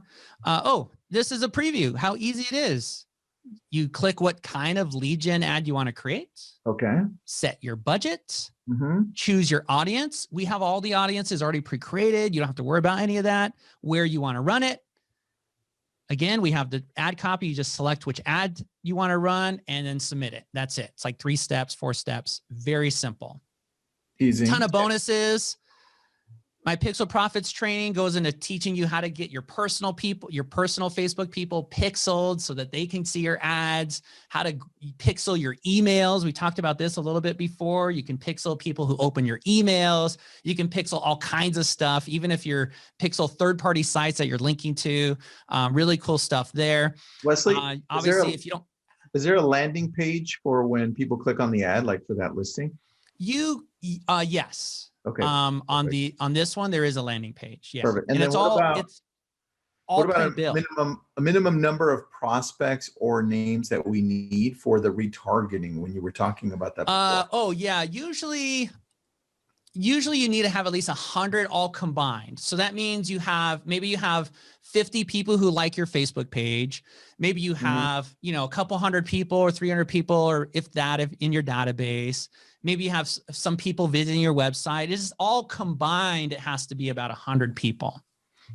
B: This is a preview, how easy it is. You click what kind of lead gen ad you want to create.
A: Okay.
B: Set your budget. Choose your audience. We have all the audiences already pre-created. You don't have to worry about any of that. Where you want to run it. Again, we have the ad copy. You just select which ad you want to run and then submit it. That's it. It's like 3 steps, 4 steps. Very simple.
A: Easy.
B: Ton of bonuses. My Pixel Profits training goes into teaching you how to get your personal people, your personal Facebook people pixeled so that they can see your ads, how to pixel your emails. We talked about this a little bit before. You can pixel people who open your emails. You can pixel all kinds of stuff, even if you're pixel third-party sites that you're linking to. Really cool stuff there.
A: Wesley,
B: obviously, if you don't,
A: is there a landing page for when people click on the ad, like for that listing?
B: Yes.
A: Okay.
B: On this one, there is a landing page. Yeah.
A: Perfect.
B: And it's all
A: a minimum number of prospects or names that we need for the retargeting when you were talking about that before?
B: Oh yeah. Usually you need to have at least 100 all combined. So that means maybe you have 50 people who like your Facebook page. Maybe you have, a couple hundred people or 300 people, or if in your database. Maybe you have some people visiting your website. It's all combined. It has to be about 100 people.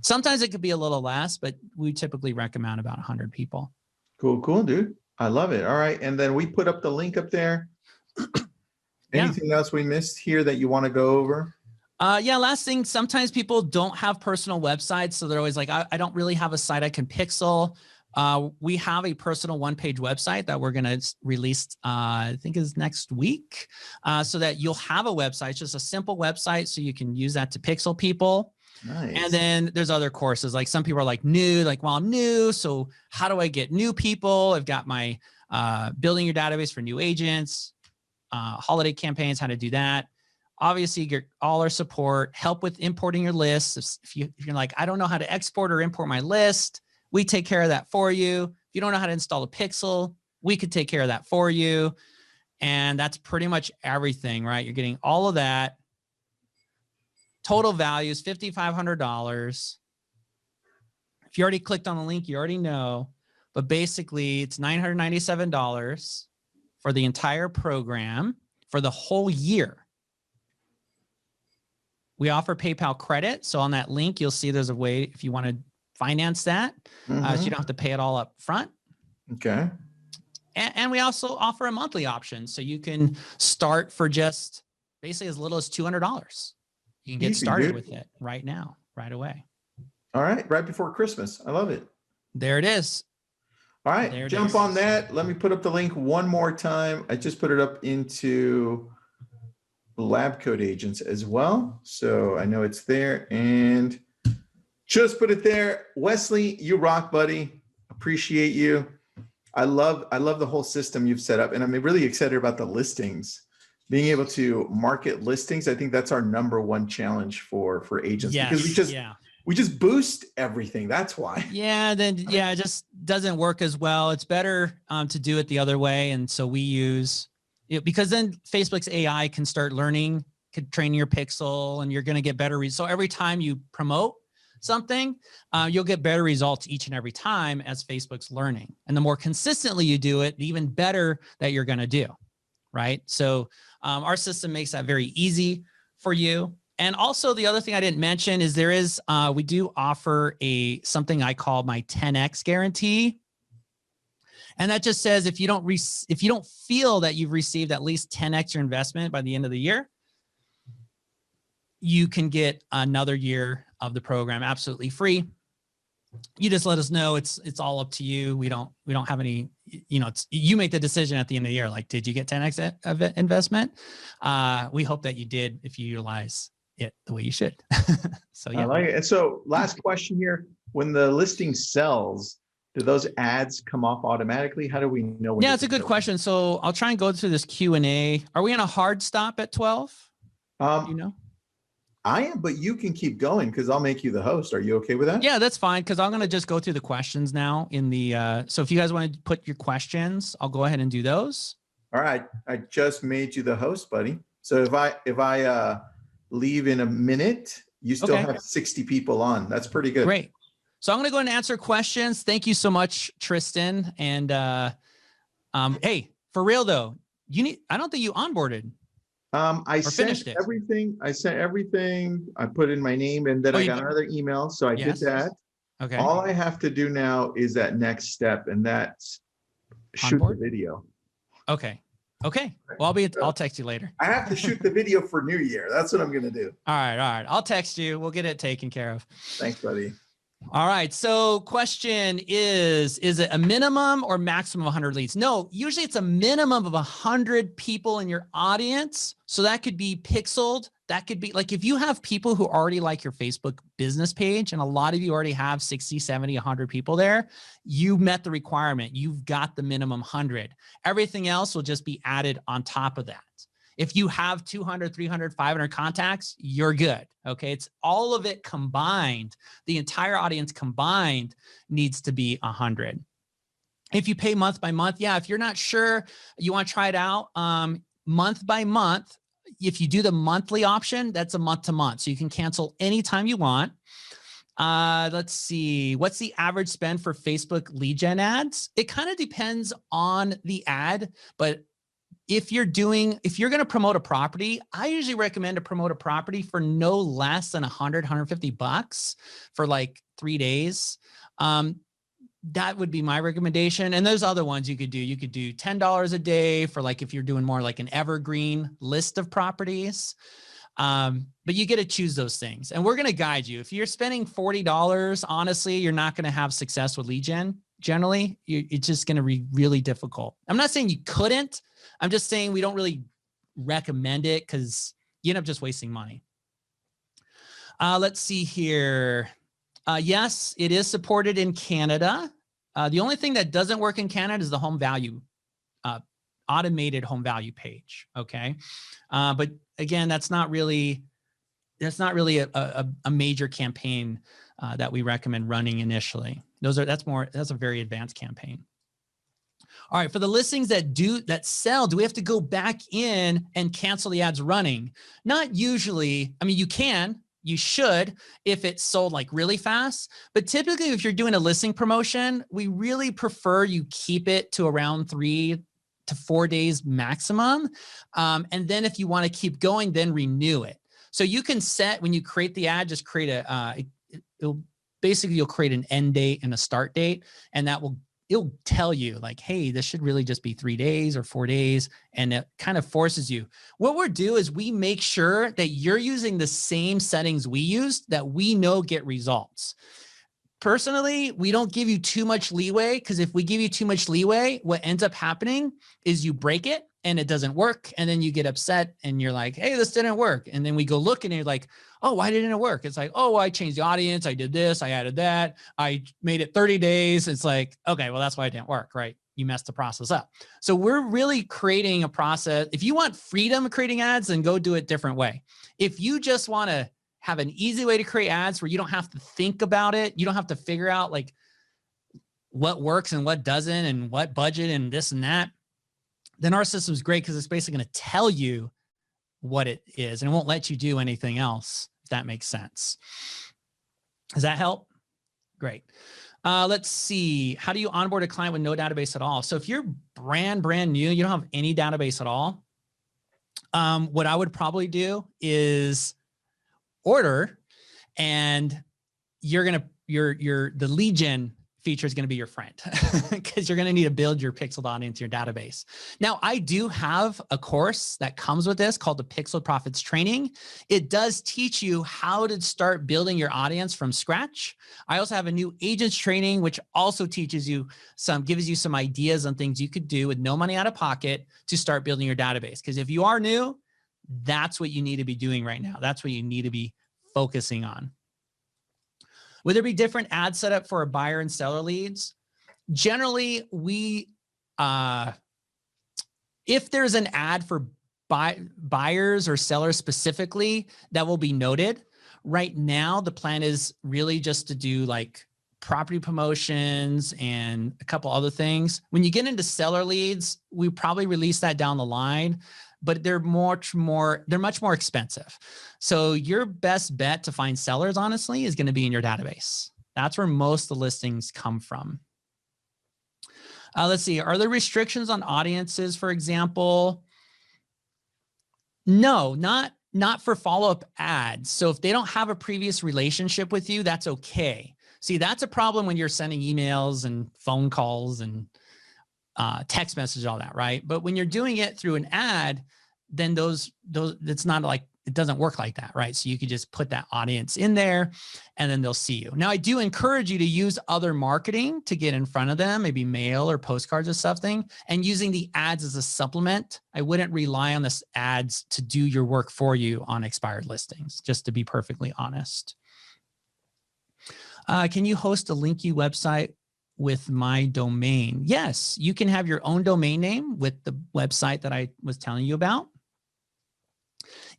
B: Sometimes it could be a little less, but we typically recommend about 100 people.
A: Cool, dude. I love it. All right. And then we put up the link up there. Anything else we missed here that you want to go over?
B: Yeah, last thing, sometimes people don't have personal websites. So they're always like, I don't really have a site I can pixel. We have a personal one-page website that we're going to release, I think is next week, so that you'll have a website. It's just a simple website, so you can use that to pixel people.
A: Nice.
B: And then there's other courses. Like some people are like new, like, well, I'm new. So how do I get new people? I've got my building your database for new agents, holiday campaigns, how to do that. Obviously, get all our support, help with importing your lists. If you're like, I don't know how to export or import my list, we take care of that for you. If you don't know how to install a pixel, we could take care of that for you. And that's pretty much everything, right? You're getting all of that. Total value is $5,500. If you already clicked on the link, you already know. But basically, it's $997 for the entire program for the whole year. We offer PayPal credit. So on that link, you'll see there's a way if you want to finance that, so you don't have to pay it all up front.
A: Okay.
B: And we also offer a monthly option. So you can start for just basically as little as $200. You can get started with it right now, right away.
A: All right. Right before Christmas. I love it.
B: There it is.
A: All right. Jump on that. Let me put up the link one more time. I just put it up into LabCoatAgents as well. So I know it's there and just put it there. Wesley, you rock, buddy. Appreciate you. I love the whole system you've set up. And I'm really excited about the listings. Being able to market listings. I think that's our #1 challenge for agents.
B: Yes,
A: because we just boost everything. That's why.
B: Yeah, it just doesn't work as well. It's better to do it the other way. And so we use it because then Facebook's AI can start learning, can train your pixel, and you're going to get better results. So every time you promote something, you'll get better results each and every time as Facebook's learning. And the more consistently you do it, the even better that you're going to do, right? So our system makes that very easy for you. And also the other thing I didn't mention is we do offer something I call my 10X guarantee. And that just says if you don't feel that you've received at least 10X your investment by the end of the year, you can get another year of the program absolutely free. You just let us know. It's all up to you. We don't have any, you make the decision at the end of the year. Like, did you get 10X of investment? We hope that you did if you utilize it the way you should. So yeah.
A: I like it. And so last question here, when the listing sells, do those ads come off automatically? How do we know?
B: Yeah, it's a good question. So I'll try and go through this Q&A. Are we on a hard stop at 12?
A: I am, but you can keep going because I'll make you the host. Are you okay with that?
B: Yeah, that's fine. Because I'm going to just go through the questions now in the, so if you guys want to put your questions, I'll go ahead and do those.
A: All right. I just made you the host, buddy. So if I leave in a minute, you still have 60 people on. That's pretty good.
B: Great. So I'm going to go ahead and answer questions. Thank you so much, Tristan. And hey, for real though, I don't think you onboarded.
A: I sent everything. I put in my name, and then I got another email. So I did that.
B: Okay.
A: All I have to do now is that next step, and that's shoot the video.
B: Okay. Okay. Well, I'll text you later.
A: I have to shoot the video for New Year. That's what I'm going to do.
B: All right. All right. I'll text you. We'll get it taken care of.
A: Thanks, buddy.
B: All right. So question is it a minimum or maximum of 100 leads? No, usually it's a minimum of 100 people in your audience. So that could be pixeled. That could be like, if you have people who already like your Facebook business page, and a lot of you already have 60, 70, 100 people there, you met the requirement. You've got the minimum 100. Everything else will just be added on top of that. If you have 200, 300, 500 contacts, you're good. Okay. It's all of it combined. The entire audience combined needs to be 100. If you pay month by month, yeah, if you're not sure, you want to try it out month by month. If you do the monthly option, that's a month to month. So you can cancel anytime you want. Let's see. What's the average spend for Facebook lead gen ads? It kind of depends on the ad, but if you're going to promote a property, I usually recommend to promote a property for no less than 100, 150 bucks for like 3 days. That would be my recommendation. And there's other ones you could do. You could do $10 a day for like, if you're doing more like an evergreen list of properties. But you get to choose those things. And we're going to guide you. If you're spending $40, honestly, you're not going to have success with lead gen. Generally, it's just going to be really difficult. I'm not saying you couldn't. I'm just saying we don't really recommend it because you end up just wasting money. Let's see here. Yes, it is supported in Canada. The only thing that doesn't work in Canada is the home value, automated home value page. Okay. But again, that's not really a major campaign that we recommend running initially. That's a very advanced campaign. All right, for the listings that sell, do we have to go back in and cancel the ads running? Not usually. I mean, you should if it's sold like really fast, but typically if you're doing a listing promotion, we really prefer you keep it to around 3 to 4 days maximum. And then if you want to keep going, then renew it. So you can set, when you create the ad, just create you'll create an end date and a start date, and it'll tell you like, hey, this should really just be 3 days or 4 days. And it kind of forces you. What we'll do is we make sure that you're using the same settings we used that we know get results. Personally, we don't give you too much leeway, because if we give you too much leeway, what ends up happening is you break it and it doesn't work. And then you get upset and you're like, hey, this didn't work. And then we go look and you're like, oh, why didn't it work? It's like, oh, I changed the audience. I did this. I added that. I made it 30 days. It's like, okay, well, that's why it didn't work, right? You messed the process up. So we're really creating a process. If you want freedom of creating ads, then go do it a different way. If you just want to have an easy way to create ads where you don't have to think about it, you don't have to figure out like what works and what doesn't and what budget and this and that, then our system is great, because it's basically going to tell you what it is and it won't let you do anything else, if that makes sense. Does that help? Great. Let's see. How do you onboard a client with no database at all? So if you're brand new, you don't have any database at all. What I would probably do is order, and the lead gen feature is going to be your friend, because you're going to need to build your pixeled audience, your database. Now, I do have a course that comes with this called the Pixeled Profits Training. It does teach you how to start building your audience from scratch. I also have a new agents training, which also teaches you gives you some ideas on things you could do with no money out of pocket to start building your database. Because if you are new, that's what you need to be doing right now. That's what you need to be focusing on. Would there be different ad setup for a buyer and seller leads? Generally, if there's an ad for buyers or sellers specifically, that will be noted. Right now, the plan is really just to do like property promotions and a couple other things. When you get into seller leads, we probably release that down the line, but they're much more expensive. So your best bet to find sellers, honestly, is going to be in your database. That's where most of the listings come from. Let's see. Are there restrictions on audiences, for example? No, not for follow-up ads. So if they don't have a previous relationship with you, that's okay. See, that's a problem when you're sending emails and phone calls and text message, all that, right? But when you're doing it through an ad, then it's not like, it doesn't work like that, right? So you could just put that audience in there and then they'll see you. Now, I do encourage you to use other marketing to get in front of them, maybe mail or postcards or something, and using the ads as a supplement. I wouldn't rely on this ads to do your work for you on expired listings, just to be perfectly honest. Can you host a LinkU website with my domain? Yes, you can have your own domain name with the website that I was telling you about.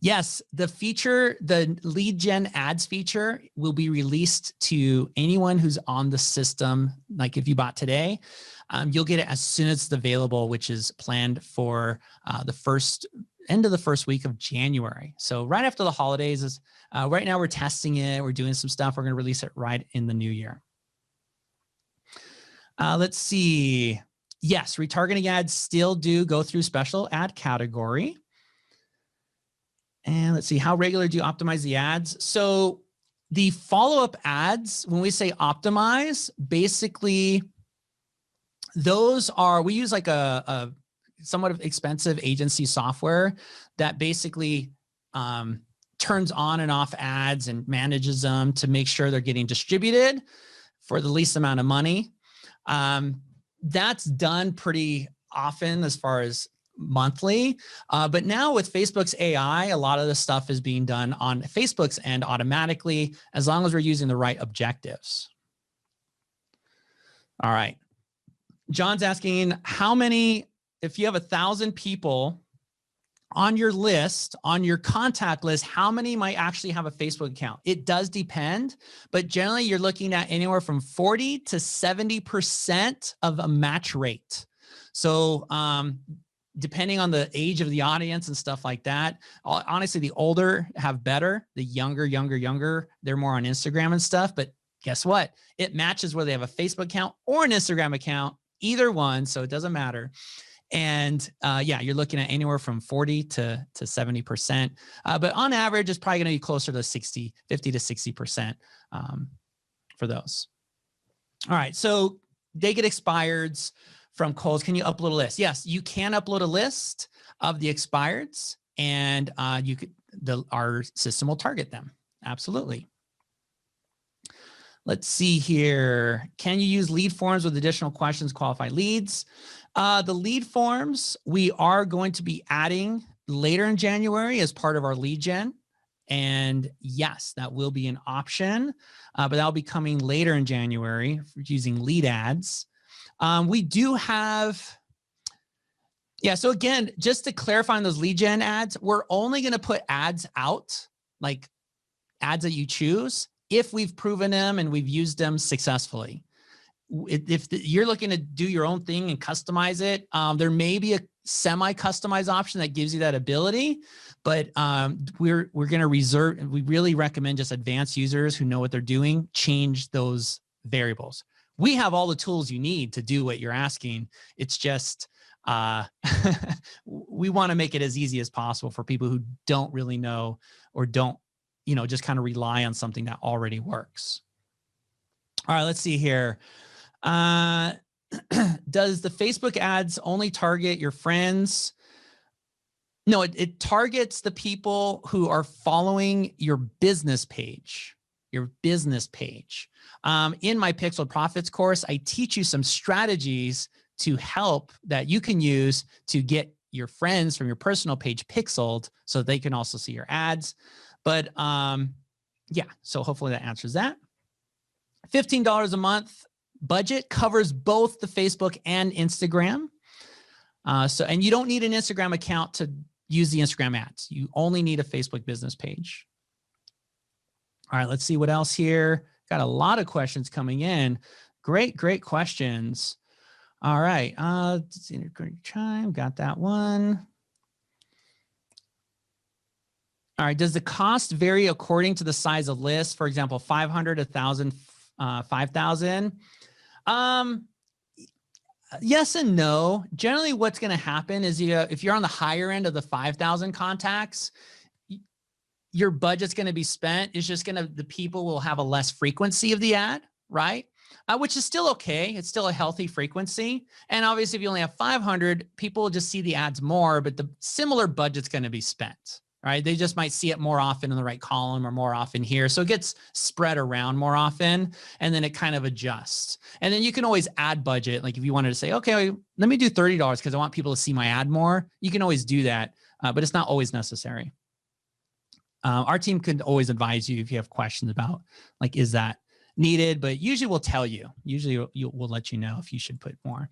B: Yes, the feature, the lead gen ads feature, will be released to anyone who's on the system. Like if you bought today, you'll get it as soon as it's available, which is planned for the end of the first week of January. So right after the holidays is right now we're testing it. We're doing some stuff. We're going to release it right in the new year. Let's see. Yes, retargeting ads still do go through special ad category. And let's see, how regular do you optimize the ads? So the follow-up ads, when we say optimize, basically those are, we use like a somewhat of expensive agency software that basically turns on and off ads and manages them to make sure they're getting distributed for the least amount of money. That's done pretty often as far as monthly. But now with Facebook's AI, a lot of the stuff is being done on Facebook's end automatically, as long as we're using the right objectives. All right. John's asking how many, if you have 1,000 people on your list, on your contact list, how many might actually have a Facebook account? It does depend, but generally you're looking at anywhere from 40 to 70% of a match rate. So, depending on the age of the audience and stuff like that, honestly, the older have better, the younger, they're more on Instagram and stuff. But guess what? It matches whether they have a Facebook account or an Instagram account, either one. So it doesn't matter. And yeah, you're looking at anywhere from 40 to 70%. But on average, it's probably going to be closer to 50 to 60% for those. All right. So they get expireds from Kohl's. Can you upload a list? Yes, you can upload a list of the expireds, and our system will target them. Absolutely. Let's see here. Can you use lead forms with additional questions, qualify leads? The lead forms we are going to be adding later in January as part of our lead gen. And yes, that will be an option, but that'll be coming later in January using lead ads. We do have, yeah. So again, just to clarify on those lead gen ads, we're only going to put ads out, like ads that you choose, if we've proven them and we've used them successfully. If you're looking to do your own thing and customize it, there may be a semi-customized option that gives you that ability, but we're going to reserve, we really recommend just advanced users who know what they're doing, change those variables. We have all the tools you need to do what you're asking. It's just, we want to make it as easy as possible for people who don't really know or don't, just kind of rely on something that already works. All right, let's see here. Does the Facebook ads only target your friends? No, it targets the people who are following your business page. In my Pixel Profits course, I teach you some strategies to help that you can use to get your friends from your personal page pixeled so they can also see your ads. But yeah, so hopefully that answers that. $15 a month budget covers both the Facebook and Instagram. And you don't need an Instagram account to use the Instagram ads. You only need a Facebook business page. All right, let's see what else here. Got a lot of questions coming in. Great questions. All right, chime, got that one. All right, does the cost vary according to the size of list? For example, 500, 1,000, 5,000. Yes and no. Generally, what's going to happen is if you're on the higher end of the 5,000 contacts, your budget's going to be spent. It's just the people will have a less frequency of the ad, right? Which is still okay. It's still a healthy frequency. And obviously, if you only have 500, people will just see the ads more, but the similar budget's going to be spent, right? They just might see it more often in the right column or more often here. So it gets spread around more often, and then it kind of adjusts. And then you can always add budget. Like if you wanted to say, okay, let me do $30 because I want people to see my ad more, you can always do that, but it's not always necessary. Our team could always advise you if you have questions about, like, is that needed? But usually we'll tell you. Usually we'll let you know if you should put more.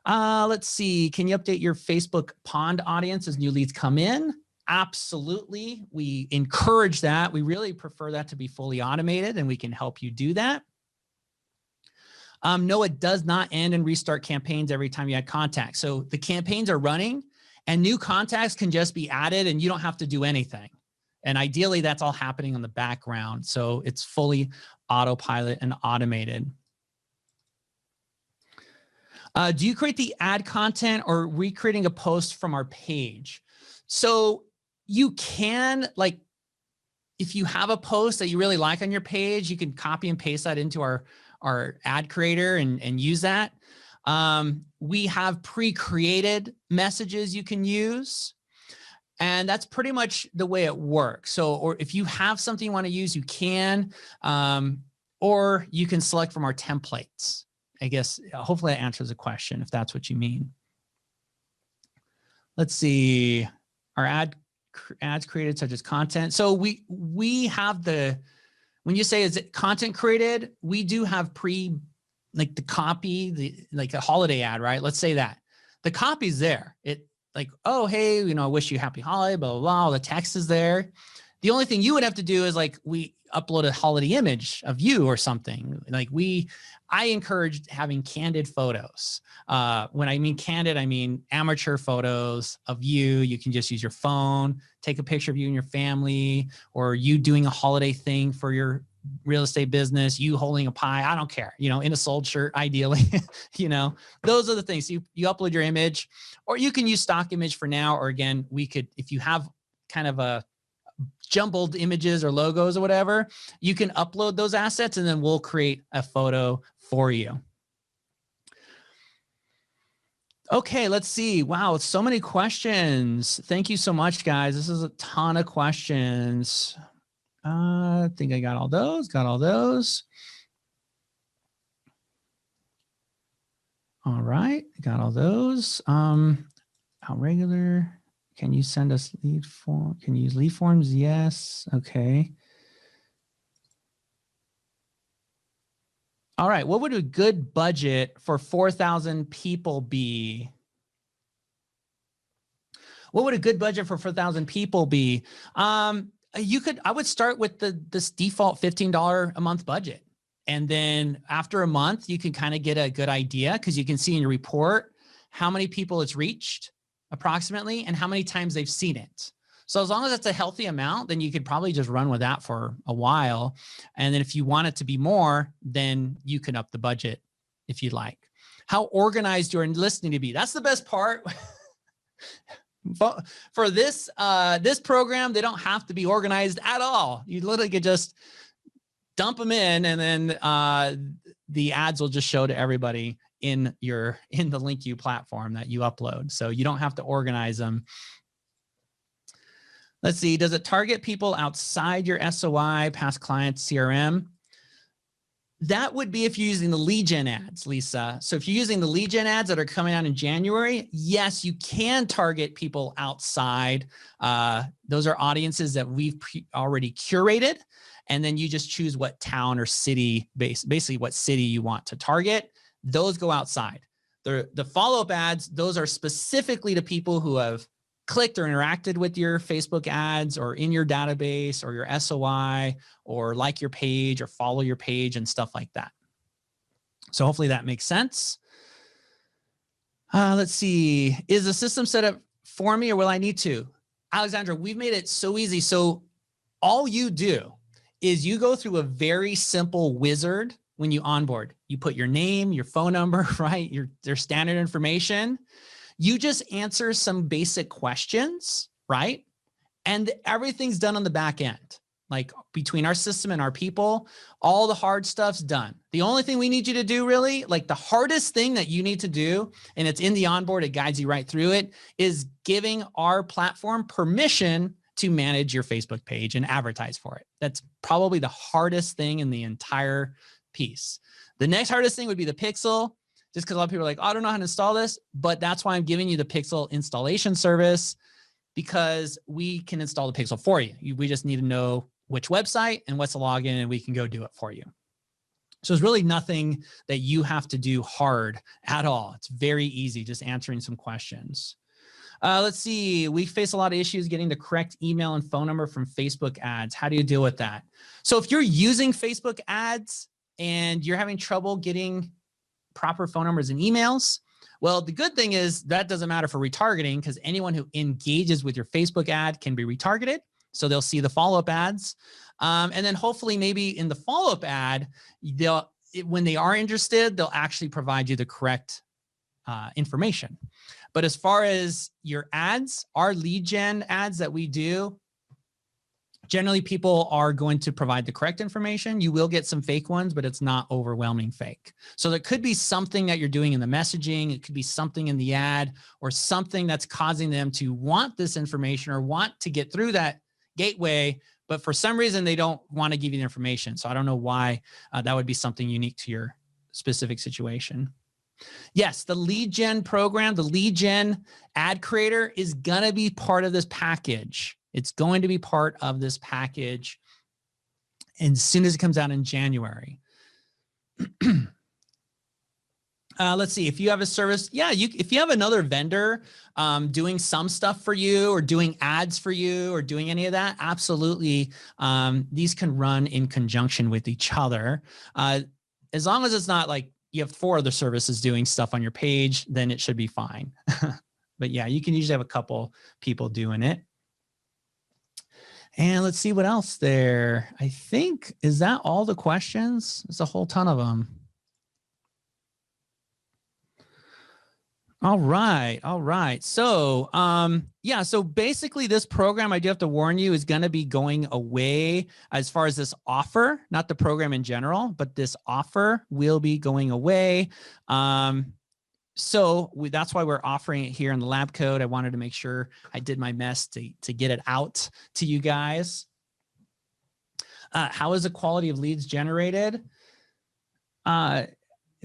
B: Let's see. Can you update your Facebook pond audience as new leads come in? Absolutely. We encourage that. We really prefer that to be fully automated, and we can help you do that. No, it does not end and restart campaigns every time you add contacts. So the campaigns are running and new contacts can just be added and you don't have to do anything. And ideally that's all happening on the background. So it's fully autopilot and automated. Do you create the ad content or recreating a post from our page? So you can, like, if you have a post that you really like on your page, you can copy and paste that into our ad creator and use that. We have pre-created messages you can use. And that's pretty much the way it works. So, or if you have something you want to use, you can, or you can select from our templates. I guess, hopefully that answers the question if that's what you mean. Let's see, our ads created such as content. So we have when you say, is it content created? We do have like the copy, like a holiday ad, right? Let's say that the copy's there. Like, oh, hey, I wish you happy holiday, blah, blah, blah. The text is there. The only thing you would have to do is like, we upload a holiday image of you or something. Like I encourage having candid photos. When I mean candid, I mean amateur photos of you. You can just use your phone, take a picture of you and your family, or you doing a holiday thing for your real estate business, you holding a pie, I don't care, in a sold shirt, ideally, those are the things. You upload your image, or you can use stock image for now, or again, we could, if you have kind of a jumbled images or logos or whatever, you can upload those assets and then we'll create a photo for you. Okay, let's see. Wow, so many questions. Thank you so much, guys. This is a ton of questions. I think I got all those. All right, got all those. How regular? Can you send us lead form? Can you use lead forms? Yes. Okay. All right. What would a good budget for 4,000 people be? What would a good budget for 4,000 people be? I would start with this default $15 a month budget. And then after a month, you can kind of get a good idea because you can see in your report how many people it's reached approximately and how many times they've seen it. So as long as it's a healthy amount, then you could probably just run with that for a while. And then if you want it to be more, then you can up the budget if you'd like. How organized you're listening to be. That's the best part. For this program, they don't have to be organized at all. You literally could just dump them in, and then the ads will just show to everybody in the LinkU platform that you upload. So you don't have to organize them. Let's see. Does it target people outside your SOI, past clients, CRM? That would be if you're using the lead gen ads, Lisa. So if you're using the lead gen ads that are coming out in January, yes, you can target people outside. Those are audiences that we've already curated. And then you just choose what town or city, basically what city you want to target. Those go outside. The follow-up ads, those are specifically to people who have clicked or interacted with your Facebook ads or in your database or your SOI or like your page or follow your page and stuff like that. So hopefully that makes sense. Let's see. Is the system set up for me or will I need to? Alexandra, we've made it so easy. So all you do is you go through a very simple wizard when you onboard. You put your name, your phone number, right? Their standard information. You just answer some basic questions, right? And everything's done on the back end. Like between our system and our people, all the hard stuff's done. The only thing we need you to do really, like the hardest thing that you need to do, and it's in the onboard, it guides you right through it, is giving our platform permission to manage your Facebook page and advertise for it. That's probably the hardest thing in the entire piece. The next hardest thing would be the pixel, just because a lot of people are like, oh, I don't know how to install this, but that's why I'm giving you the pixel installation service, because we can install the pixel for you. We just need to know which website and what's the login, and we can go do it for you. So there's really nothing that you have to do hard at all. It's very easy, just answering some questions. Let's see. We face a lot of issues getting the correct email and phone number from Facebook ads. How do you deal with that? So if you're using Facebook ads and you're having trouble getting proper phone numbers and emails, well, the good thing is that doesn't matter for retargeting, because anyone who engages with your Facebook ad can be retargeted. So they'll see the follow-up ads. And then hopefully maybe in the follow-up ad, when they are interested, they'll actually provide you the correct information. But as far as your ads, our lead gen ads that we do, generally people are going to provide the correct information. You will get some fake ones, but it's not overwhelming fake. So there could be something that you're doing in the messaging. It could be something in the ad or something that's causing them to want this information or want to get through that gateway, but for some reason they don't want to give you the information. So I don't know why that would be something unique to your specific situation. Yes, the lead gen program, the lead gen ad creator is going to be part of this package. It's going to be part of this package as soon as it comes out in January. Let's see, if you have a service, if you have another vendor doing some stuff for you or doing ads for you or doing any of that, absolutely, these can run in conjunction with each other. As long as it's not like you have 4 other services doing stuff on your page, then it should be fine. But yeah, you can usually have a couple people doing it. And let's see what else there. I think, is that all the questions? There's a whole ton of them. All right. All right. So, so basically this program, I do have to warn you, is going to be going away as far as this offer, not the program in general, but this offer will be going away. That's why we're offering it here in the lab code. I wanted to make sure I did my best to get it out to you guys. How is the quality of leads generated?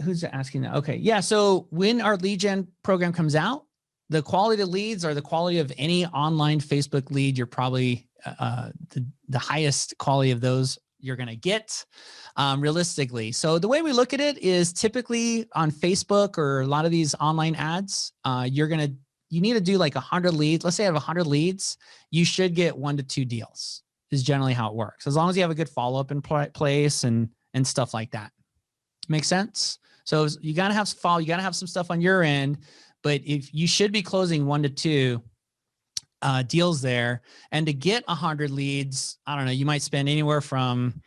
B: Who's asking that? Okay. Yeah. So when our lead gen program comes out, the quality of leads are the quality of any online Facebook lead. You're probably the highest quality of those you're going to get realistically. So the way we look at it is typically on Facebook or a lot of these online ads, you need to do like 100 leads. Let's say I have 100 leads. You should get 1 to 2 deals is generally how it works. As long as you have a good follow-up in place and stuff like that. Make sense? So you got to have follow, you got to have some stuff on your end, but if you should be closing 1 to 2 deals there. And to get 100 leads, I don't know, you might spend anywhere from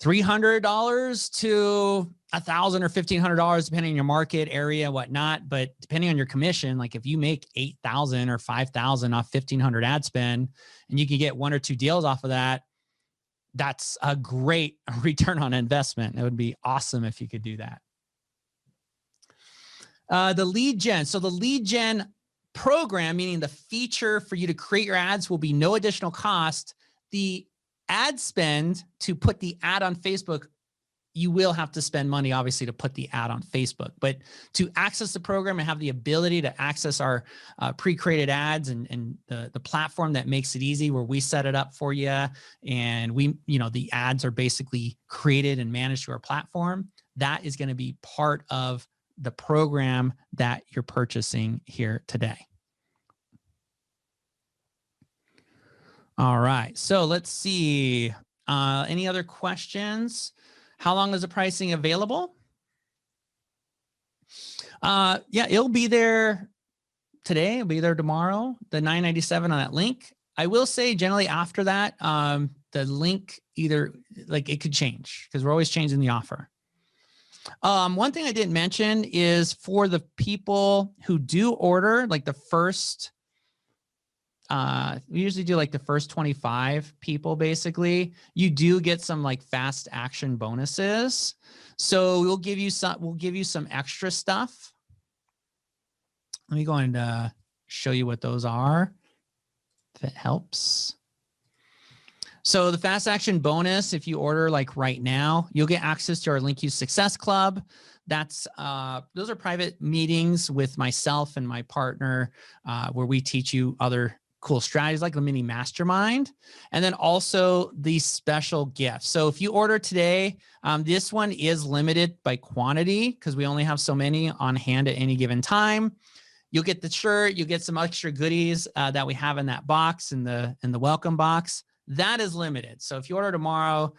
B: $300 to $1,000 or $1,500, depending on your market area, whatnot. But depending on your commission, like if you make $8,000 or $5,000 off 1,500 ad spend, and you can get 1 or 2 deals off of that, that's a great return on investment. It would be awesome if you could do that. The lead gen. So the lead gen program, meaning the feature for you to create your ads, will be no additional cost. The ad spend to put the ad on Facebook, you will have to spend money, obviously, to put the ad on Facebook. But to access the program and have the ability to access our pre-created ads and the platform that makes it easy, where we set it up for you, and the ads are basically created and managed through our platform, that is going to be part of the program that you're purchasing here today. All right, so let's see. Any other questions? How long is the pricing available? Yeah, it'll be there today. It'll be there tomorrow. The $9.97 on that link. I will say generally after that, the link it could change because we're always changing the offer. One thing I didn't mention is for the people who do order, like the first, we usually do like the first 25 people, basically, you do get some like fast action bonuses. So we'll give you some extra stuff. Let me go and show you what those are, if it helps. So the fast action bonus, if you order like right now, you'll get access to our LinkU Success Club. That's those are private meetings with myself and my partner where we teach you other cool strategies like the mini mastermind, and then also these special gifts. So if you order today, this one is limited by quantity because we only have so many on hand at any given time. You'll get the shirt, you'll get some extra goodies that we have in that box, in the welcome box. That is limited. So if you order tomorrow,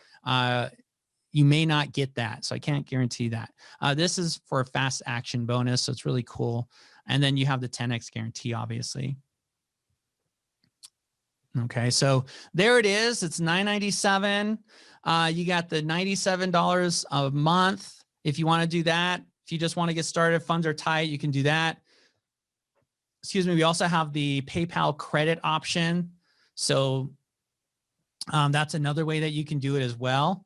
B: you may not get that. So I can't guarantee that. This is for a fast action bonus. So it's really cool. And then you have the 10X guarantee, obviously. Okay, so there it is. It's $9.97. You got the $97 a month. If you want to do that, if you just want to get started, funds are tight, you can do that. Excuse me. We also have the PayPal credit option. So that's another way that you can do it as well.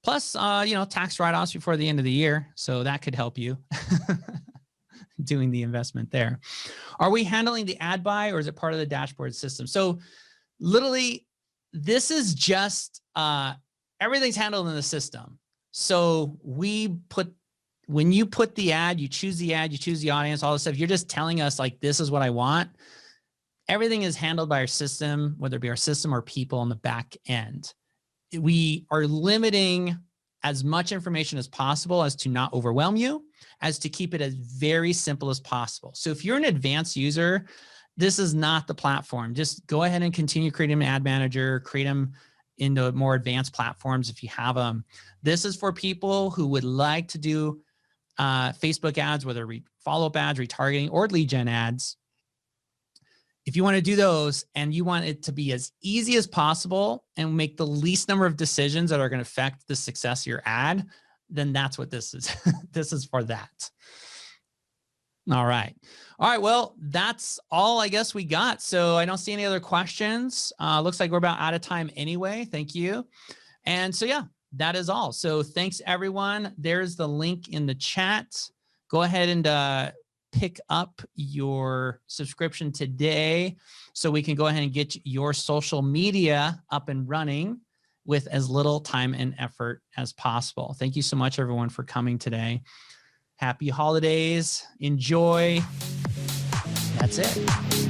B: Plus, you know, tax write-offs before the end of the year. So that could help you doing the investment there. Are we handling the ad buy or is it part of the dashboard system? So literally, this is just, everything's handled in the system. So when you put the ad, you choose the audience, all this stuff, you're just telling us like, this is what I want. Everything is handled by our system, whether it be our system or people on the back end. We are limiting as much information as possible as to not overwhelm you, as to keep it as very simple as possible. So if you're an advanced user, this is not the platform. Just go ahead and continue creating an ad manager, create them into more advanced platforms if you have them. This is for people who would like to do Facebook ads, whether follow-up ads, retargeting, or lead gen ads. If you want to do those and you want it to be as easy as possible and make the least number of decisions that are going to affect the success of your ad, then that's what this is. This is for that. All right. All right. Well, that's all I guess we got. So I don't see any other questions. Looks like we're about out of time anyway. Thank you. And so, yeah, that is all. So thanks, everyone. There's the link in the chat. Go ahead and pick up your subscription today so we can go ahead and get your social media up and running with as little time and effort as possible. Thank you so much, everyone, for coming today. Happy holidays. Enjoy. That's it.